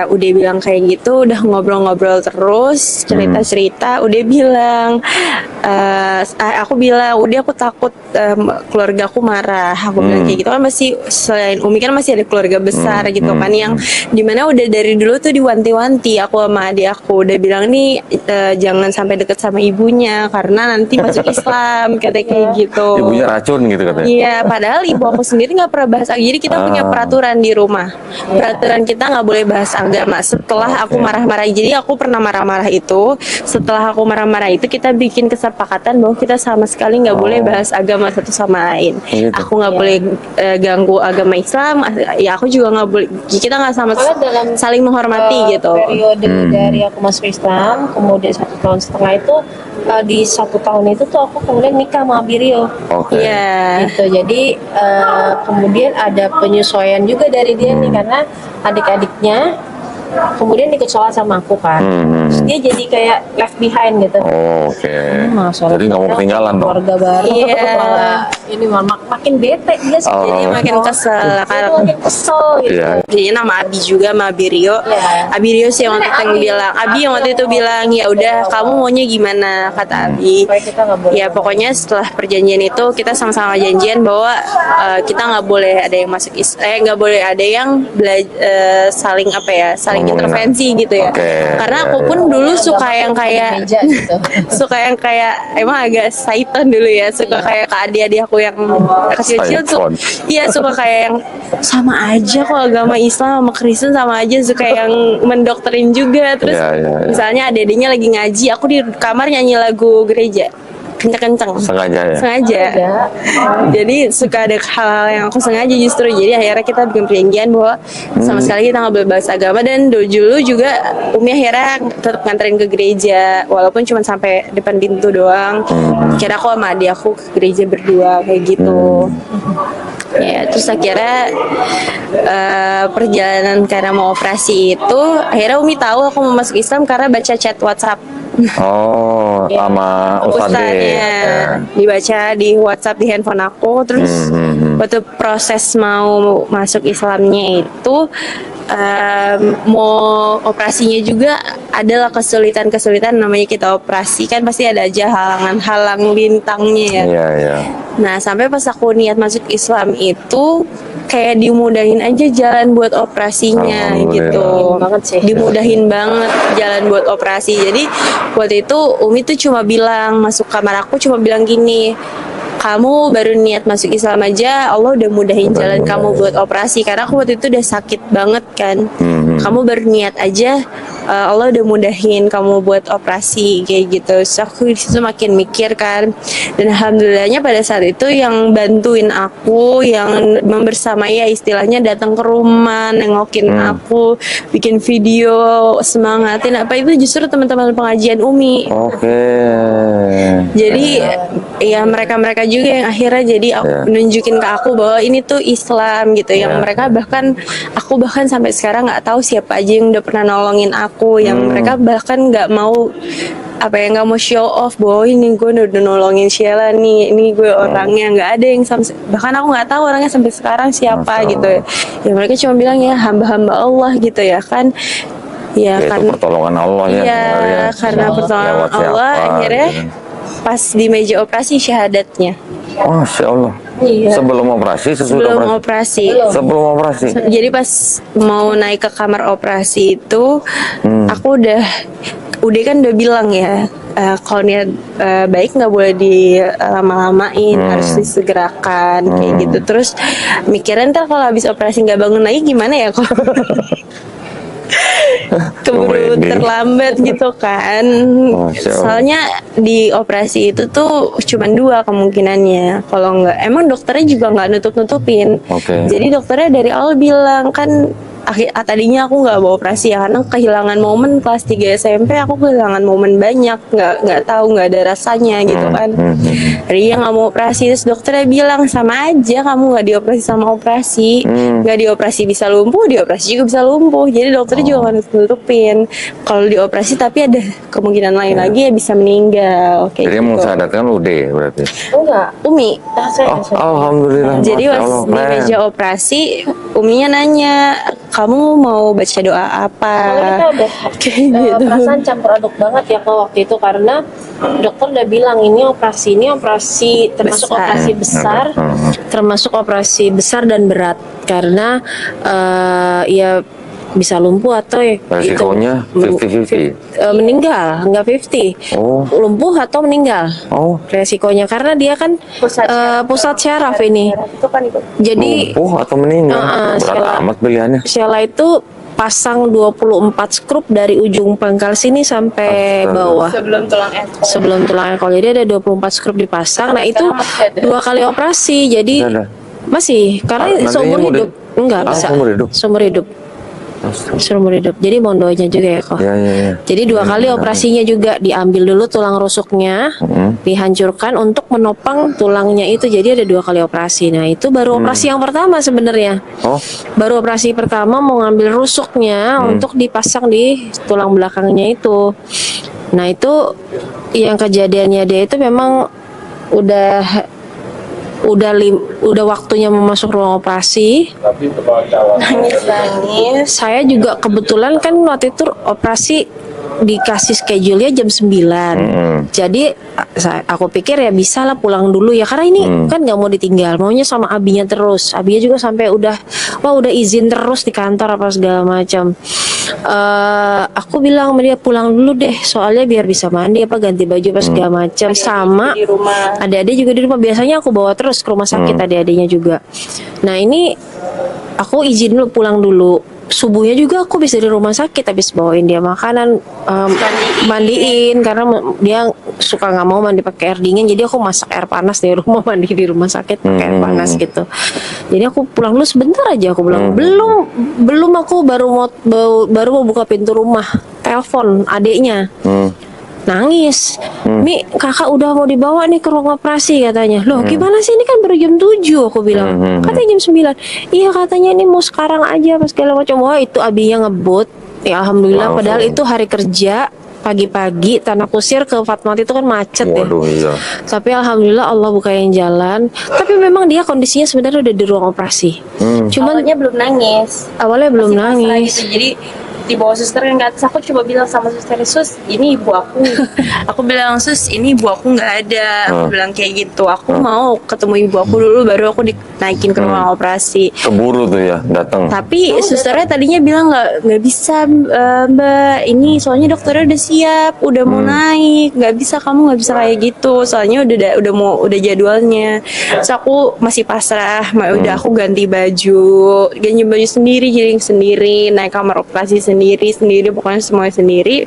udah bilang kayak gitu, udah ngobrol-ngobrol terus, cerita-cerita, udah bilang aku bilang udah aku takut keluarga aku marah. Aku bilang kayak gitu kan, masih selain Umi kan masih ada keluarga besar gitu kan, yang dimana udah dari dulu tuh diwanti-wanti aku sama adik aku, udah bilang nih jangan sampai deket sama ibunya karena nanti masuk Islam, katanya kayak gitu. Ibunya racun gitu katanya. Iya, padahal ibu aku sendiri nggak pernah bahas. Jadi kita punya peraturan di rumah. Peraturan kita nggak boleh bahas agama. Setelah aku marah-marah, jadi aku pernah marah-marah itu. Setelah aku marah-marah itu, kita bikin kesepakatan bahwa kita sama sekali nggak boleh bahas agama satu sama lain. Gitu. Aku nggak boleh ganggu agama Islam. Ya aku juga nggak boleh. Kita nggak sama Soalnya dalam saling menghormati gitu. periode dari aku masuk Islam, kemudian 1,5 tahun itu di 1 tahun itu tuh aku kemudian nikah sama Abirio. Oke. Iya. Gitu. Jadi kemudian ada penyesuaian juga dari dia nih, karena adik-adiknya kemudian ikut sholat sama aku kan. Terus dia jadi kayak left behind gitu. Oke. Masalah Jadi nggak mau ketinggalan dong. keluarga baru. Iya. Malah ini makin bete dia sih. Jadi makin kesel Dia karena tuh makin kesel gitu. Iya. jadi nama Abi juga sama Abi Rio. Iya. Abi Rio sih yang waktu itu yang bilang, Abi yang waktu itu bilang ya udah kamu maunya gimana, kata Abi. Supaya kita nggak boleh. Ya pokoknya setelah perjanjian itu kita sama-sama janjian bahwa kita nggak boleh ada yang masuk nggak boleh ada yang saling apa ya, saling intervensi gitu ya. Oke. Karena aku pun dulu suka yang kayak meja gitu. suka yang kayak emang agak saiton dulu ya, suka kayak ke adik-adik aku yang kecil-kecil tuh, Saiton. iya suka kayak yang sama aja kok agama Islam sama Kristen sama aja, suka yang mendoktrin juga. Terus Iya, iya, iya. misalnya adik-adiknya lagi ngaji, aku di kamar nyanyi lagu gereja kenceng-kenceng. Sengaja ya. Sengaja. Jadi suka ada hal-hal yang aku sengaja justru. Jadi akhirnya kita bikin perjanjian bahwa sama sekali kita nggak boleh bahas agama. Dan dulu juga Umi akhirnya tetap nganterin ke gereja, walaupun cuma sampai depan pintu doang. Kira aku sama adik aku ke gereja berdua kayak gitu. Ya, terus akhirnya perjalanan karena mau operasi itu, akhirnya Umi tahu aku mau masuk Islam karena baca chat WhatsApp. Oh, sama Ustadznya. Ustadznya dibaca di WhatsApp di handphone aku. Terus waktu proses mau masuk Islamnya itu mau operasinya juga adalah kesulitan-kesulitan, namanya kita operasi kan pasti ada aja halangan-halang bintangnya ya. Iya, iya. Nah, sampai pas aku niat masuk Islam itu kayak dimudahin aja jalan buat operasinya Alhamdulillah. gitu. Banget sih. Dimudahin banget jalan buat operasi. Jadi waktu itu Umi tuh cuma bilang, masuk kamar aku cuma bilang gini, kamu baru niat masuk Islam aja, Allah udah mudahin jalan kamu buat operasi. Karena aku waktu itu udah sakit banget kan. Kamu baru niat aja, Allah udah mudahin kamu buat operasi kayak gitu. So aku disitu makin mikir kan. Dan alhamdulillahnya pada saat itu yang bantuin aku, yang membersamai ya istilahnya datang ke rumah, nengokin aku, bikin video, semangatin apa itu justru teman-teman pengajian Umi. Oke. Jadi ya mereka-mereka juga yang akhirnya jadi nunjukin ke aku bahwa ini tuh Islam gitu. Yang mereka bahkan aku bahkan sampai sekarang nggak tahu siapa aja yang udah pernah nolongin aku. Yang mereka bahkan nggak mau nggak mau show off bahwa ini gue udah nolongin Sheila nih, ini gue orangnya. Nggak ada yang bahkan aku nggak tahu orangnya sampai sekarang siapa gitu. Ya mereka cuma bilang ya hamba-hamba Allah gitu ya kan. Ya Itu kan pertolongan Allah ya. iya, karena pertolongan Lewat siapa, Allah akhirnya gitu. pas di meja operasi syahadatnya. Masya Allah. Sebelum operasi, sesudah Sebelum operasi. operasi. Sebelum operasi. Jadi pas mau naik ke kamar operasi itu, aku udah kan udah bilang ya, kalau niat baik nggak boleh dilama-lamain, harus disegerakan kayak gitu. Terus mikirin ntar kalau habis operasi nggak bangun lagi gimana ya kalau keburu Komedi. terlambat gitu kan. Masya Allah. Soalnya di operasi itu tuh cuma 2 kemungkinannya. Kalau nggak, emang dokternya juga nggak nutup-nutupin. Oke. Jadi dokternya dari awal bilang kan tadinya aku nggak mau operasi ya karena kehilangan momen kelas 3 SMP. Aku kehilangan momen banyak, nggak tahu, nggak ada rasanya gitu kan. Jadi nggak mau operasi, terus dokternya bilang sama aja kamu nggak dioperasi sama operasi, nggak dioperasi bisa lumpuh, dioperasi juga bisa lumpuh. Jadi dokternya juga nggak nutupin kalau dioperasi tapi ada kemungkinan lain lagi ya bisa meninggal kayak Jadi gitu. mensyahadatkan UD berarti. Enggak. Umi, Oh, alhamdulillah. jadi Masya pas Allah, di keren. meja operasi, Uminya nanya, kamu mau baca doa apa? Kita udah Kayak gitu. perasaan campur aduk banget ya kalau waktu itu karena dokter udah bilang ini operasi termasuk Besar. operasi besar, termasuk operasi besar dan berat karena ya bisa lumpuh atau ya Resikonya 50-50. meninggal, enggak 50. Oh. Lumpuh atau meninggal. Oh, Resikonya karena dia kan pusat syaraf ini. Itu kan itu. Jadi lumpuh atau meninggal. Berat Sheila. amat pilihannya. Sheila itu pasang 24 skrup dari ujung pangkal sini sampai Astaga. bawah. Sebelum tulang ekor. Jadi ada 24 skrup dipasang. Nah, itu 2 kali operasi. Jadi Ada. masih karena Nantinya seumur mau hidup. Enggak bisa. seumur hidup. Seumur hidup. Seumur hidup. Jadi mohon doanya juga ya kok. Ya. Jadi 2 kali operasinya juga, diambil dulu tulang rusuknya, dihancurkan untuk menopang tulangnya itu. Jadi ada 2 kali operasi. Nah itu baru operasi yang pertama sebenarnya. Oh, Baru operasi pertama mau ngambil rusuknya untuk dipasang di tulang belakangnya itu. Nah itu yang kejadiannya dia itu memang udah waktunya mau masuk ruang operasi. Nangis. Saya juga kebetulan kan waktu itu operasi dikasih schedule-nya jam 9. Jadi aku pikir ya bisa lah pulang dulu ya karena ini kan nggak mau ditinggal, maunya sama abinya terus. Abinya juga sampai udah izin terus di kantor apa segala macam. Aku bilang sama dia pulang dulu deh, soalnya biar bisa mandi apa ganti baju apa segala macam. Sama Di rumah. adik-adik juga di rumah, biasanya aku bawa terus ke rumah sakit adik-adiknya juga. Nah ini aku izin dulu pulang dulu. Subuhnya juga aku bisa di rumah sakit habis bawain dia makanan, mandiin karena dia suka nggak mau mandi pakai air dingin, jadi aku masak air panas di rumah, mandi di rumah sakit pakai air panas gitu. Jadi aku pulang dulu sebentar aja, aku bilang belum aku baru mau buka pintu rumah, telepon adiknya. Nangis, Mi kakak udah mau dibawa nih ke ruang operasi katanya. Loh gimana sih, ini kan baru jam 7 aku bilang. Katanya jam 9. Iya katanya ini mau sekarang aja pas segala macam. Wah itu abinya ngebut. Ya alhamdulillah, Langsung. padahal itu hari kerja. pagi-pagi tanah kusir ke Fatmawati itu kan macet ya. Waduh, iya. Tapi alhamdulillah Allah bukain jalan. Tapi memang dia kondisinya sebenarnya udah di ruang operasi. Cuman Awalnya belum nangis. awalnya belum Masih pasrah nangis. gitu. Jadi di bawah suster yang ke atas, aku coba bilang sama suster, sus ini ibu aku. Aku bilang, sus ini ibu aku nggak ada. Aku bilang kayak gitu, aku mau ketemu ibu aku dulu baru aku dinaikin ke ruang operasi. Keburu tuh ya datang. Tapi susternya tadinya bilang nggak bisa, mbak, ini soalnya dokternya udah siap, udah mau naik, nggak bisa, kamu nggak bisa kayak gitu, soalnya udah jadwalnya. Terus aku masih pasrah, udah aku ganti baju sendiri, giring sendiri, naik kamar operasi sendiri, pokoknya semuanya sendiri.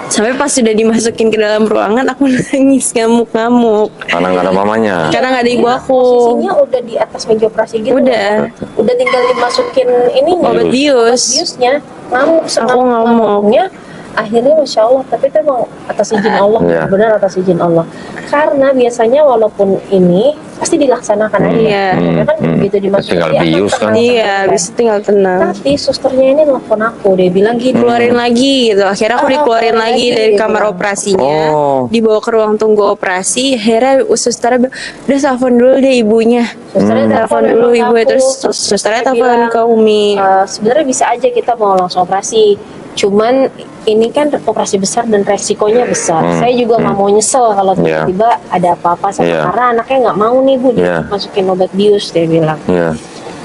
Sampai pas sudah dimasukin ke dalam ruangan, aku nangis ngamuk-ngamuk Karena nggak ada mamanya. karena nggak ada ibu aku. Posisinya udah di atas meja operasi gitu. Udah. Udah tinggal dimasukin ininya. Obat bius. Biusnya ngamuk Aku ngamuk. ngamuknya. Akhirnya Masya Allah, tapi itu emang atas izin Allah, Iya. benar atas izin Allah. Karena biasanya walaupun ini pasti dilaksanakan aja. Iya. Karena kan begitu dimasukin Tinggal dia akan bius kan. tenang Iya, sendiri. bisa tinggal tenang. Tapi susternya ini nelfon aku, dia bilang gini, Keluarin lagi gitu. Akhirnya aku dikeluarin keluarin lagi lagi, dari dia kamar bilang. operasinya, Oh. dibawa ke ruang tunggu operasi. Akhirnya susternya bilang, udah telepon dulu deh ibunya. Susternya Telepon dulu nelfon ibu, aku. terus susternya Dia telepon bilang, ke Umi. sebenarnya bisa aja kita mau langsung operasi, cuman ini kan operasi besar dan resikonya besar. Saya juga nggak mau nyesel kalau Iya. tiba-tiba ada apa-apa sama Iya. karena anaknya nggak mau nih bu Iya. dimasukin obat bius, dia bilang. Iya.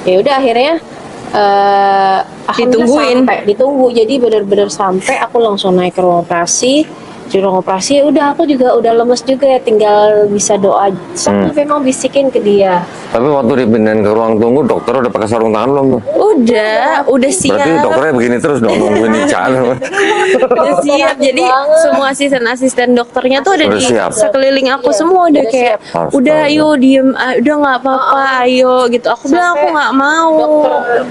Ya udah akhirnya alhamdulillah Ditungguin. ditunggu, jadi benar-benar sampai aku langsung naik ke ruang operasi. Di ruang operasi ya udah aku juga udah lemes juga ya, tinggal bisa doa. Saya memang bisikin ke dia. Tapi waktu dipindahin ke ruang tunggu, dokter udah pakai sarung tangan belum tuh? Udah Berarti siap. dokternya begini terus dong nungguin Ica. Udah siap. Jadi semua asisten dokternya tuh ada Udah di siap. sekeliling aku Iya, semua, udah udah kayak siap. udah Astaga. ayo diem, udah nggak apa-apa, ayo gitu. Aku bilang aku nggak mau. Dokter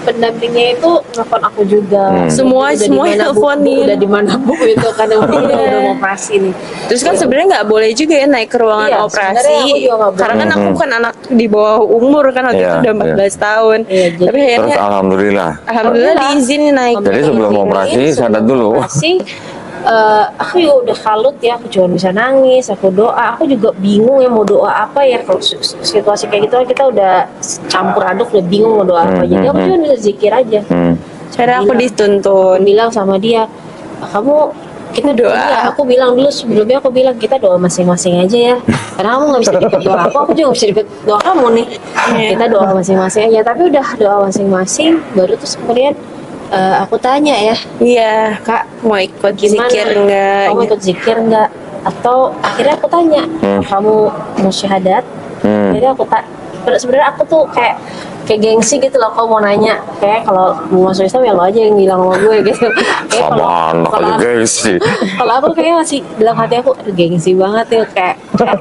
pendampingnya itu nelfon aku juga. Semua Udah semua di mana, Bu? nelfonin. Udah di mana bu itu karena udah mau operasi nih. Terus kan sebenarnya nggak boleh juga ya naik ke ruangan Iya, operasi, sebenarnya aku juga nggak boleh. karena kan aku bukan anak di bawah umur kan, waktu Iya, itu udah 14 tahun. Iya, jadi- Tapi Terus akhirnya alhamdulillah. alhamdulillah diizinin naik. Jadi sebelum operasi sadar dulu. Operasi, aku juga udah kalut ya, aku cuma bisa nangis, aku doa, aku juga bingung ya mau doa apa ya kalau situasi kayak gitu kan kita udah campur aduk, udah bingung mau doa apa. Jadi aku cuma bisa zikir aja. Akhirnya aku Bilang. dituntun. Aku bilang sama dia, kamu kita Doa. Iya, aku bilang dulu sebelumnya, aku bilang kita doa masing-masing aja ya, karena kamu nggak bisa dikit doa aku juga nggak bisa dikit doa kamu nih. Kita doa masing-masing aja, tapi udah doa masing-masing baru terus kemudian aku tanya ya, Iya, Kak, mau ikut gimana? zikir nggak? Kamu ikut zikir nggak? Atau akhirnya aku tanya, kamu mau syahadat? Jadi aku sebenarnya aku tuh kayak gengsi gitu loh, kalau mau nanya kayak kalau mau masuk Islam ya lo aja yang bilang sama gue gitu. Kayak Sama anak aja gengsi. kalau aku kayak masih dalam hati aku, aduh gengsi banget ya, kayak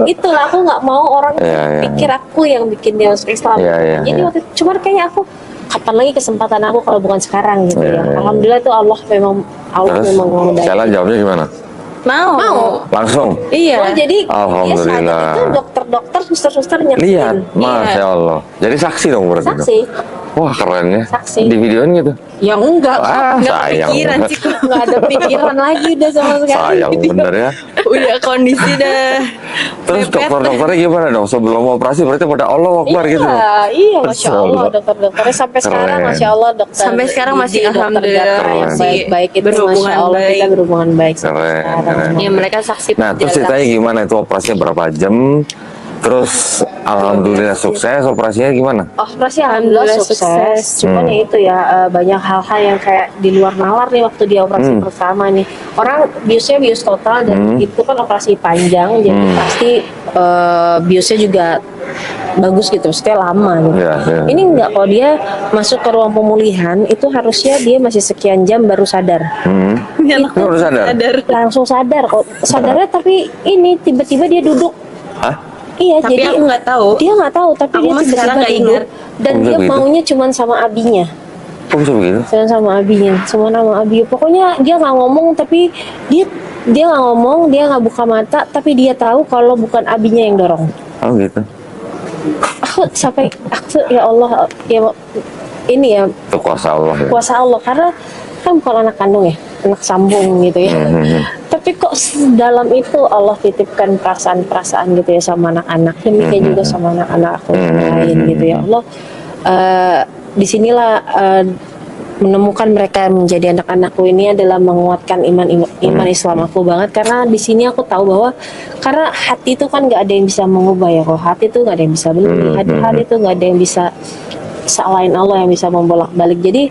itulah aku nggak mau orang Iya, iya, pikir aku yang bikin dia masuk Islam. Iya, iya, Jadi iya. waktu itu cuman kayaknya aku kapan lagi kesempatan aku kalau bukan sekarang gitu Iya, ya. iya. Alhamdulillah tuh Allah memang Terus memang mengundang. Sheila jawabnya gimana? Mau. Langsung. Iya. Oh, jadi dia Alhamdulillah. saat itu dokter-dokter, suster-suster Lihat, nyaksiin. Masya Allah. Jadi saksi dong berarti. dong? Saksi. Wah keren ya. Saksi. Di videoin gitu. Ya enggak, Ah, Nggak sayang. kepikiran sih kok. nggak ada pikiran lagi udah sama sekali. Sayang bener ya. Udah kondisi dah. Terus mepet. dokter-dokternya gimana dong? Sebelum operasi berarti pada Allah Akbar gitu dong. Iya, masya Allah Masya Allah. dokter-dokternya sampai sekarang, Keren. masya Allah dokter. Sampai sekarang masih gigi, dokter alhamdulillah gatra yang masih baik-baik itu, berhubungan masya Allah baik. kita berhubungan baik sampai Keren, sekarang. keren. Ya mereka saksi Nah terus perjalanan. ceritanya gimana itu operasinya berapa jam? Terus alhamdulillah sukses operasinya gimana? Operasi alhamdulillah Alhamdulillah sukses. Cuman ya itu ya banyak hal-hal yang kayak di luar nalar nih waktu dia operasi pertama nih. Orang biusnya bius total dan itu kan operasi panjang, jadi pasti biusnya juga bagus gitu, maksudnya lama gitu. Iya, iya. Ini enggak, kalau dia masuk ke ruang pemulihan itu harusnya dia masih sekian jam baru sadar. Ya, Ini udah sadar? Langsung sadar kok. Sadarnya tapi ini tiba-tiba dia duduk. Hah? Iya, Tapi jadi aku nggak tahu. Dia nggak tahu, tapi Aku dia mah sekarang tiba-tiba nggak duduk ingat. dan Oh, dia begitu. maunya cuman sama abinya. Kok bisa begitu? Cuman sama abinya, semua nama abi. Pokoknya dia nggak ngomong, tapi dia nggak ngomong, dia nggak buka mata, tapi dia tahu kalau bukan abinya yang dorong. Oh gitu. Aku ya Allah, ya ini ya Itu kuasa Allah ya. kuasa Allah, karena kan bukan anak kandung ya. anak sambung gitu ya. Tapi kok dalam itu Allah titipkan perasaan-perasaan gitu ya sama anak-anak, demikian juga sama anak-anak aku yang lain gitu ya Allah. Disinilah menemukan mereka menjadi anak-anakku ini adalah menguatkan iman Islam aku banget, karena di sini aku tahu bahwa karena hati itu kan nggak ada yang bisa mengubah ya kok, hati itu nggak ada yang bisa beli, hati itu nggak ada yang bisa selain Allah yang bisa membolak-balik. Jadi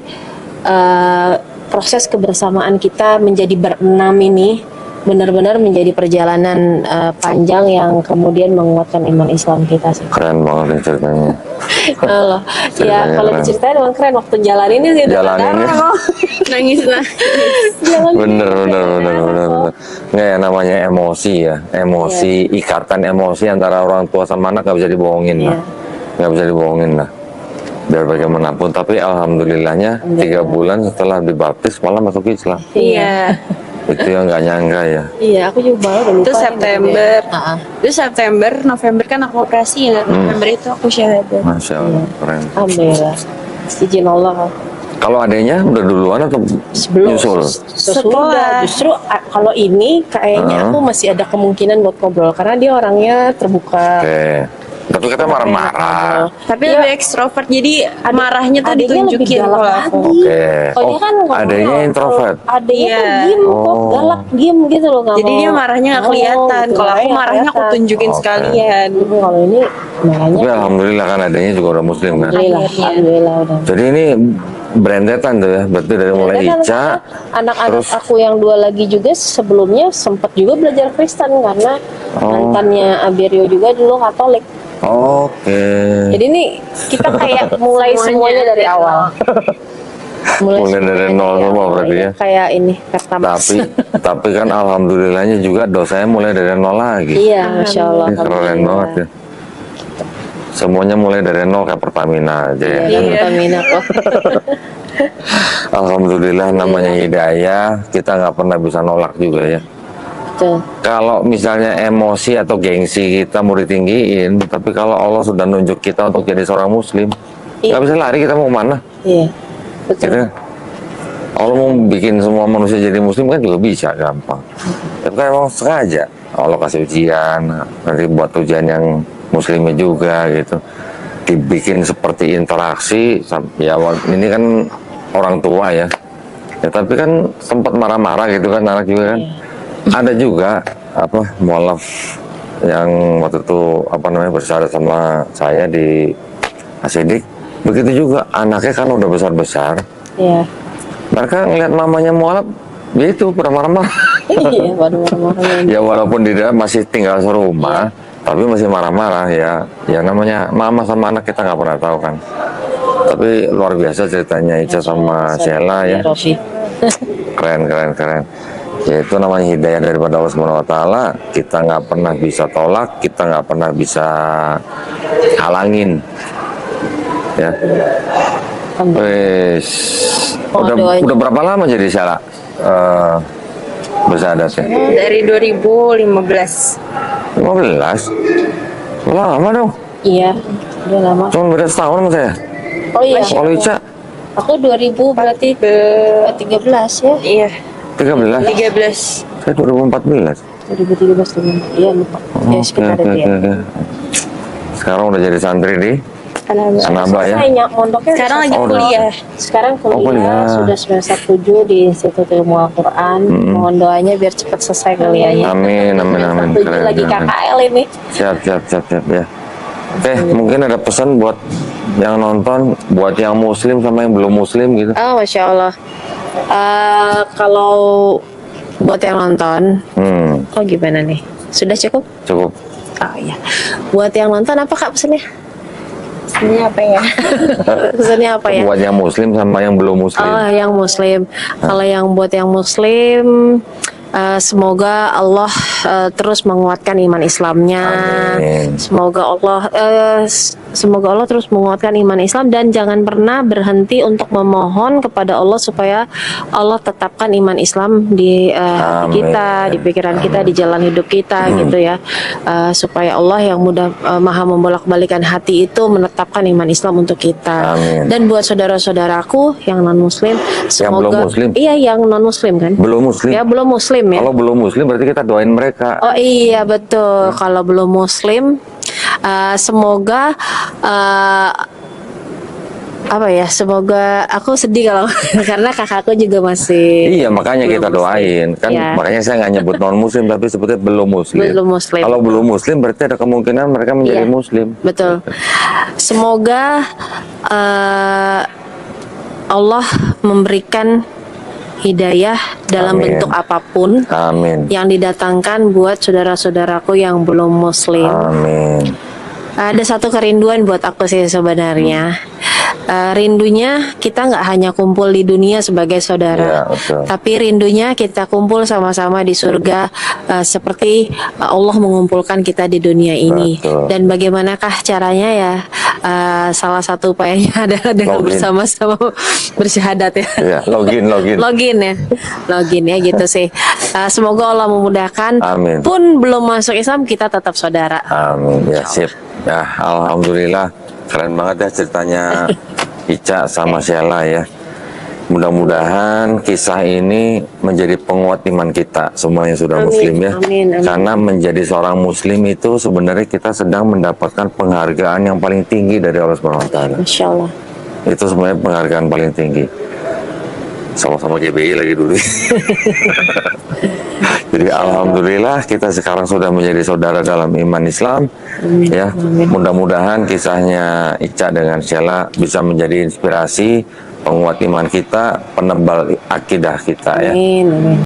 proses kebersamaan kita menjadi berenam ini benar-benar menjadi perjalanan panjang yang kemudian menguatkan iman Islam kita sih. Keren banget nih ceritanya. Allah. Ya Ceritanya kalau keren. diceritain emang keren, waktu jalan ini sih Jalaninnya. Nangis lah. Bener. Nggak ya, namanya emosi ya, emosi, ikatan emosi antara orang tua sama anak nggak bisa dibohongin lah, nggak bisa dibohongin lah. Biar bagaimanapun, tapi alhamdulillahnya 3 bulan setelah dibaptis malah masuk Islam. Iya. Itu yang nggak nyangka ya. Iya, aku juga malah udah lupa. Itu September. Heeh. Itu September, November kan aku operasi ya. November itu aku syahadat. Masya Allah, keren. Alhamdulillah. Izin Allah. Kalau adanya udah duluan atau Sebelum nyusul? sesudah, justru kalau ini kayaknya aku masih ada kemungkinan buat ngobrol karena dia orangnya terbuka. Oke. Tapi kita marah-marah. Tapi lebih ekstrovert, jadi marahnya tuh Adanya lebih ditunjukin galak kalau aku. lagi. Oke. Kalau dia kan nggak adanya mau. introvert. Adanya Iya. tuh diem kok, galak diem gitu loh, nggak Jadi mau. dia marahnya nggak kelihatan. gitu. Kalau aku Makanya marahnya aku kelihatan. tunjukin Oke. sekalian. Kalau ini marahnya Tapi alhamdulillah kan adanya juga udah muslim kan. alhamdulillah udah. Jadi ini berentetan tuh ya, berarti dari mulai Kan Ica, anak-anak terus aku yang 2 lagi juga sebelumnya sempat juga belajar Kristen karena mantannya Abirio juga dulu Katolik. oke. Jadi ini kita kayak mulai semuanya dari awal. Mulai dari semuanya nol semua berarti ya. Kayak ini pertama. Tapi kan alhamdulillahnya juga dosanya mulai dari nol lagi. Iya, Masya Allah. Ini keren banget ya. Semuanya mulai dari nol kayak Pertamina aja ya. Iya, Pertamina kok. Alhamdulillah namanya hidayah, kita nggak pernah bisa nolak juga ya. Betul. Kalau misalnya emosi atau gengsi kita mau ditinggiin, tapi kalau Allah sudah nunjuk kita untuk jadi seorang muslim, nggak bisa lari, kita mau kemana? Iya. Betul. Gitu. Allah mau bikin semua manusia jadi muslim kan juga bisa, gampang. Tapi kan emang sengaja Allah kasih ujian, nanti buat ujian yang muslimnya juga gitu. Dibikin seperti interaksi, ya ini kan orang tua ya. Ya tapi kan sempat marah-marah gitu kan anak juga kan. Ada juga mualaf yang waktu itu bersahadat sama saya di Asidik. Begitu juga anaknya kan udah besar-besar. Iya. Mereka ngeliat mamanya mualaf, gitu pada marah-marah. Iya, baru marah-marah. Ya walaupun dia masih tinggal serumah, tapi masih marah-marah ya. Ya namanya mama sama anak kita nggak pernah tahu kan. Tapi luar biasa ceritanya Ica sama Sheila ya. Rofi. Keren. Ya itu namanya hidayah daripada Allah Subhanahu Wa Taala. Kita nggak pernah bisa tolak, kita nggak pernah bisa halangin. Ya. Wes. Udah berapa lama jadi Sheila bersahadat ya? Dari 2015. 15? Lama dong. Iya, udah lama. Cuma beda setahun sama saya. Oh iya. Kalau Ica Aku 2000 berarti 13 ya. Iya, 13. 13. Saya 2014. 2013 tuh. Iya, lupa. Ya sekitar itu ya. Oke. Sekarang udah jadi santri di Anaba ya. Saya mondoknya Sekarang lagi Oh, udah. kuliah. sekarang kuliah, kuliah. sudah semester 7 di Institut Ilmu Al-Quran. Mohon doanya biar cepat selesai kuliahnya. Amin. Semester 7 Keren, lagi keren. KKL ini. Siap ya. Oke, mungkin ada pesan buat yang nonton, buat yang muslim sama yang belum muslim gitu. Oh, Masya Allah. Kalau buat yang nonton, oh gimana nih? Sudah cukup? Cukup. Oh iya. Buat yang nonton apa Kak pesannya? Ini apa ya? Pesannya apa ya? Buat yang muslim sama yang belum muslim. Oh, yang muslim. Kalau yang buat yang muslim, semoga Allah terus menguatkan iman Islamnya. Amin. Semoga Allah semoga Allah terus menguatkan iman Islam dan jangan pernah berhenti untuk memohon kepada Allah supaya Allah tetapkan iman Islam di hati Amin. kita, di pikiran kita, di jalan hidup kita gitu ya. Supaya Allah yang mudah maha membolak-balikan hati itu menetapkan iman Islam untuk kita. Amin. Dan buat saudara-saudaraku yang non muslim, semoga belum muslim? iya yang non muslim kan? Belum muslim. Ya belum muslim ya. Kalau belum muslim berarti kita doain mereka. Oh iya betul. Kalau belum muslim, semoga apa ya? Semoga aku sedih kalau karena kakakku juga masih Iya, makanya belum kita muslim. doain kan. Ya. Makanya saya nggak nyebut non muslim tapi sebutnya belum muslim. Belum muslim. Kalau belum muslim berarti ada kemungkinan mereka menjadi Iya. muslim. Betul. Semoga Allah memberikan hidayah dalam Amin. bentuk apapun Amin. yang didatangkan buat saudara-saudaraku yang belum muslim. Amin. Ada satu kerinduan buat aku sih sebenarnya. Rindunya kita nggak hanya kumpul di dunia sebagai saudara, Iya, betul. tapi rindunya kita kumpul sama-sama di surga seperti Allah mengumpulkan kita di dunia ini. Betul. Dan bagaimanakah caranya ya? Salah satu upayanya adalah dengan Login. bersama-sama bersyahadat ya. Iya, login. Login ya gitu sih. Semoga Allah memudahkan. Amin. Pun belum masuk Islam kita tetap saudara. Amin. Ya, sip. Ya, alhamdulillah keren banget ya ceritanya Ica sama Sheila ya. Mudah-mudahan kisah ini menjadi penguat iman kita semua yang sudah Amin, muslim ya. amin, amin. Karena menjadi seorang muslim itu sebenarnya kita sedang mendapatkan penghargaan yang paling tinggi dari Allah Subhanahu wa taala. Masya Allah. Itu sebenarnya penghargaan paling tinggi. Sama-sama GBI lagi dulu. Jadi alhamdulillah kita sekarang sudah menjadi saudara dalam iman Islam. Amin. Ya, Amin. mudah-mudahan kisahnya Ica dengan Sheila bisa menjadi inspirasi, penguat iman kita, penebal akidah kita ya. Amin. Amin.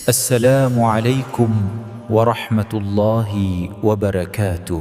السلام عليكم ورحمة الله وبركاته.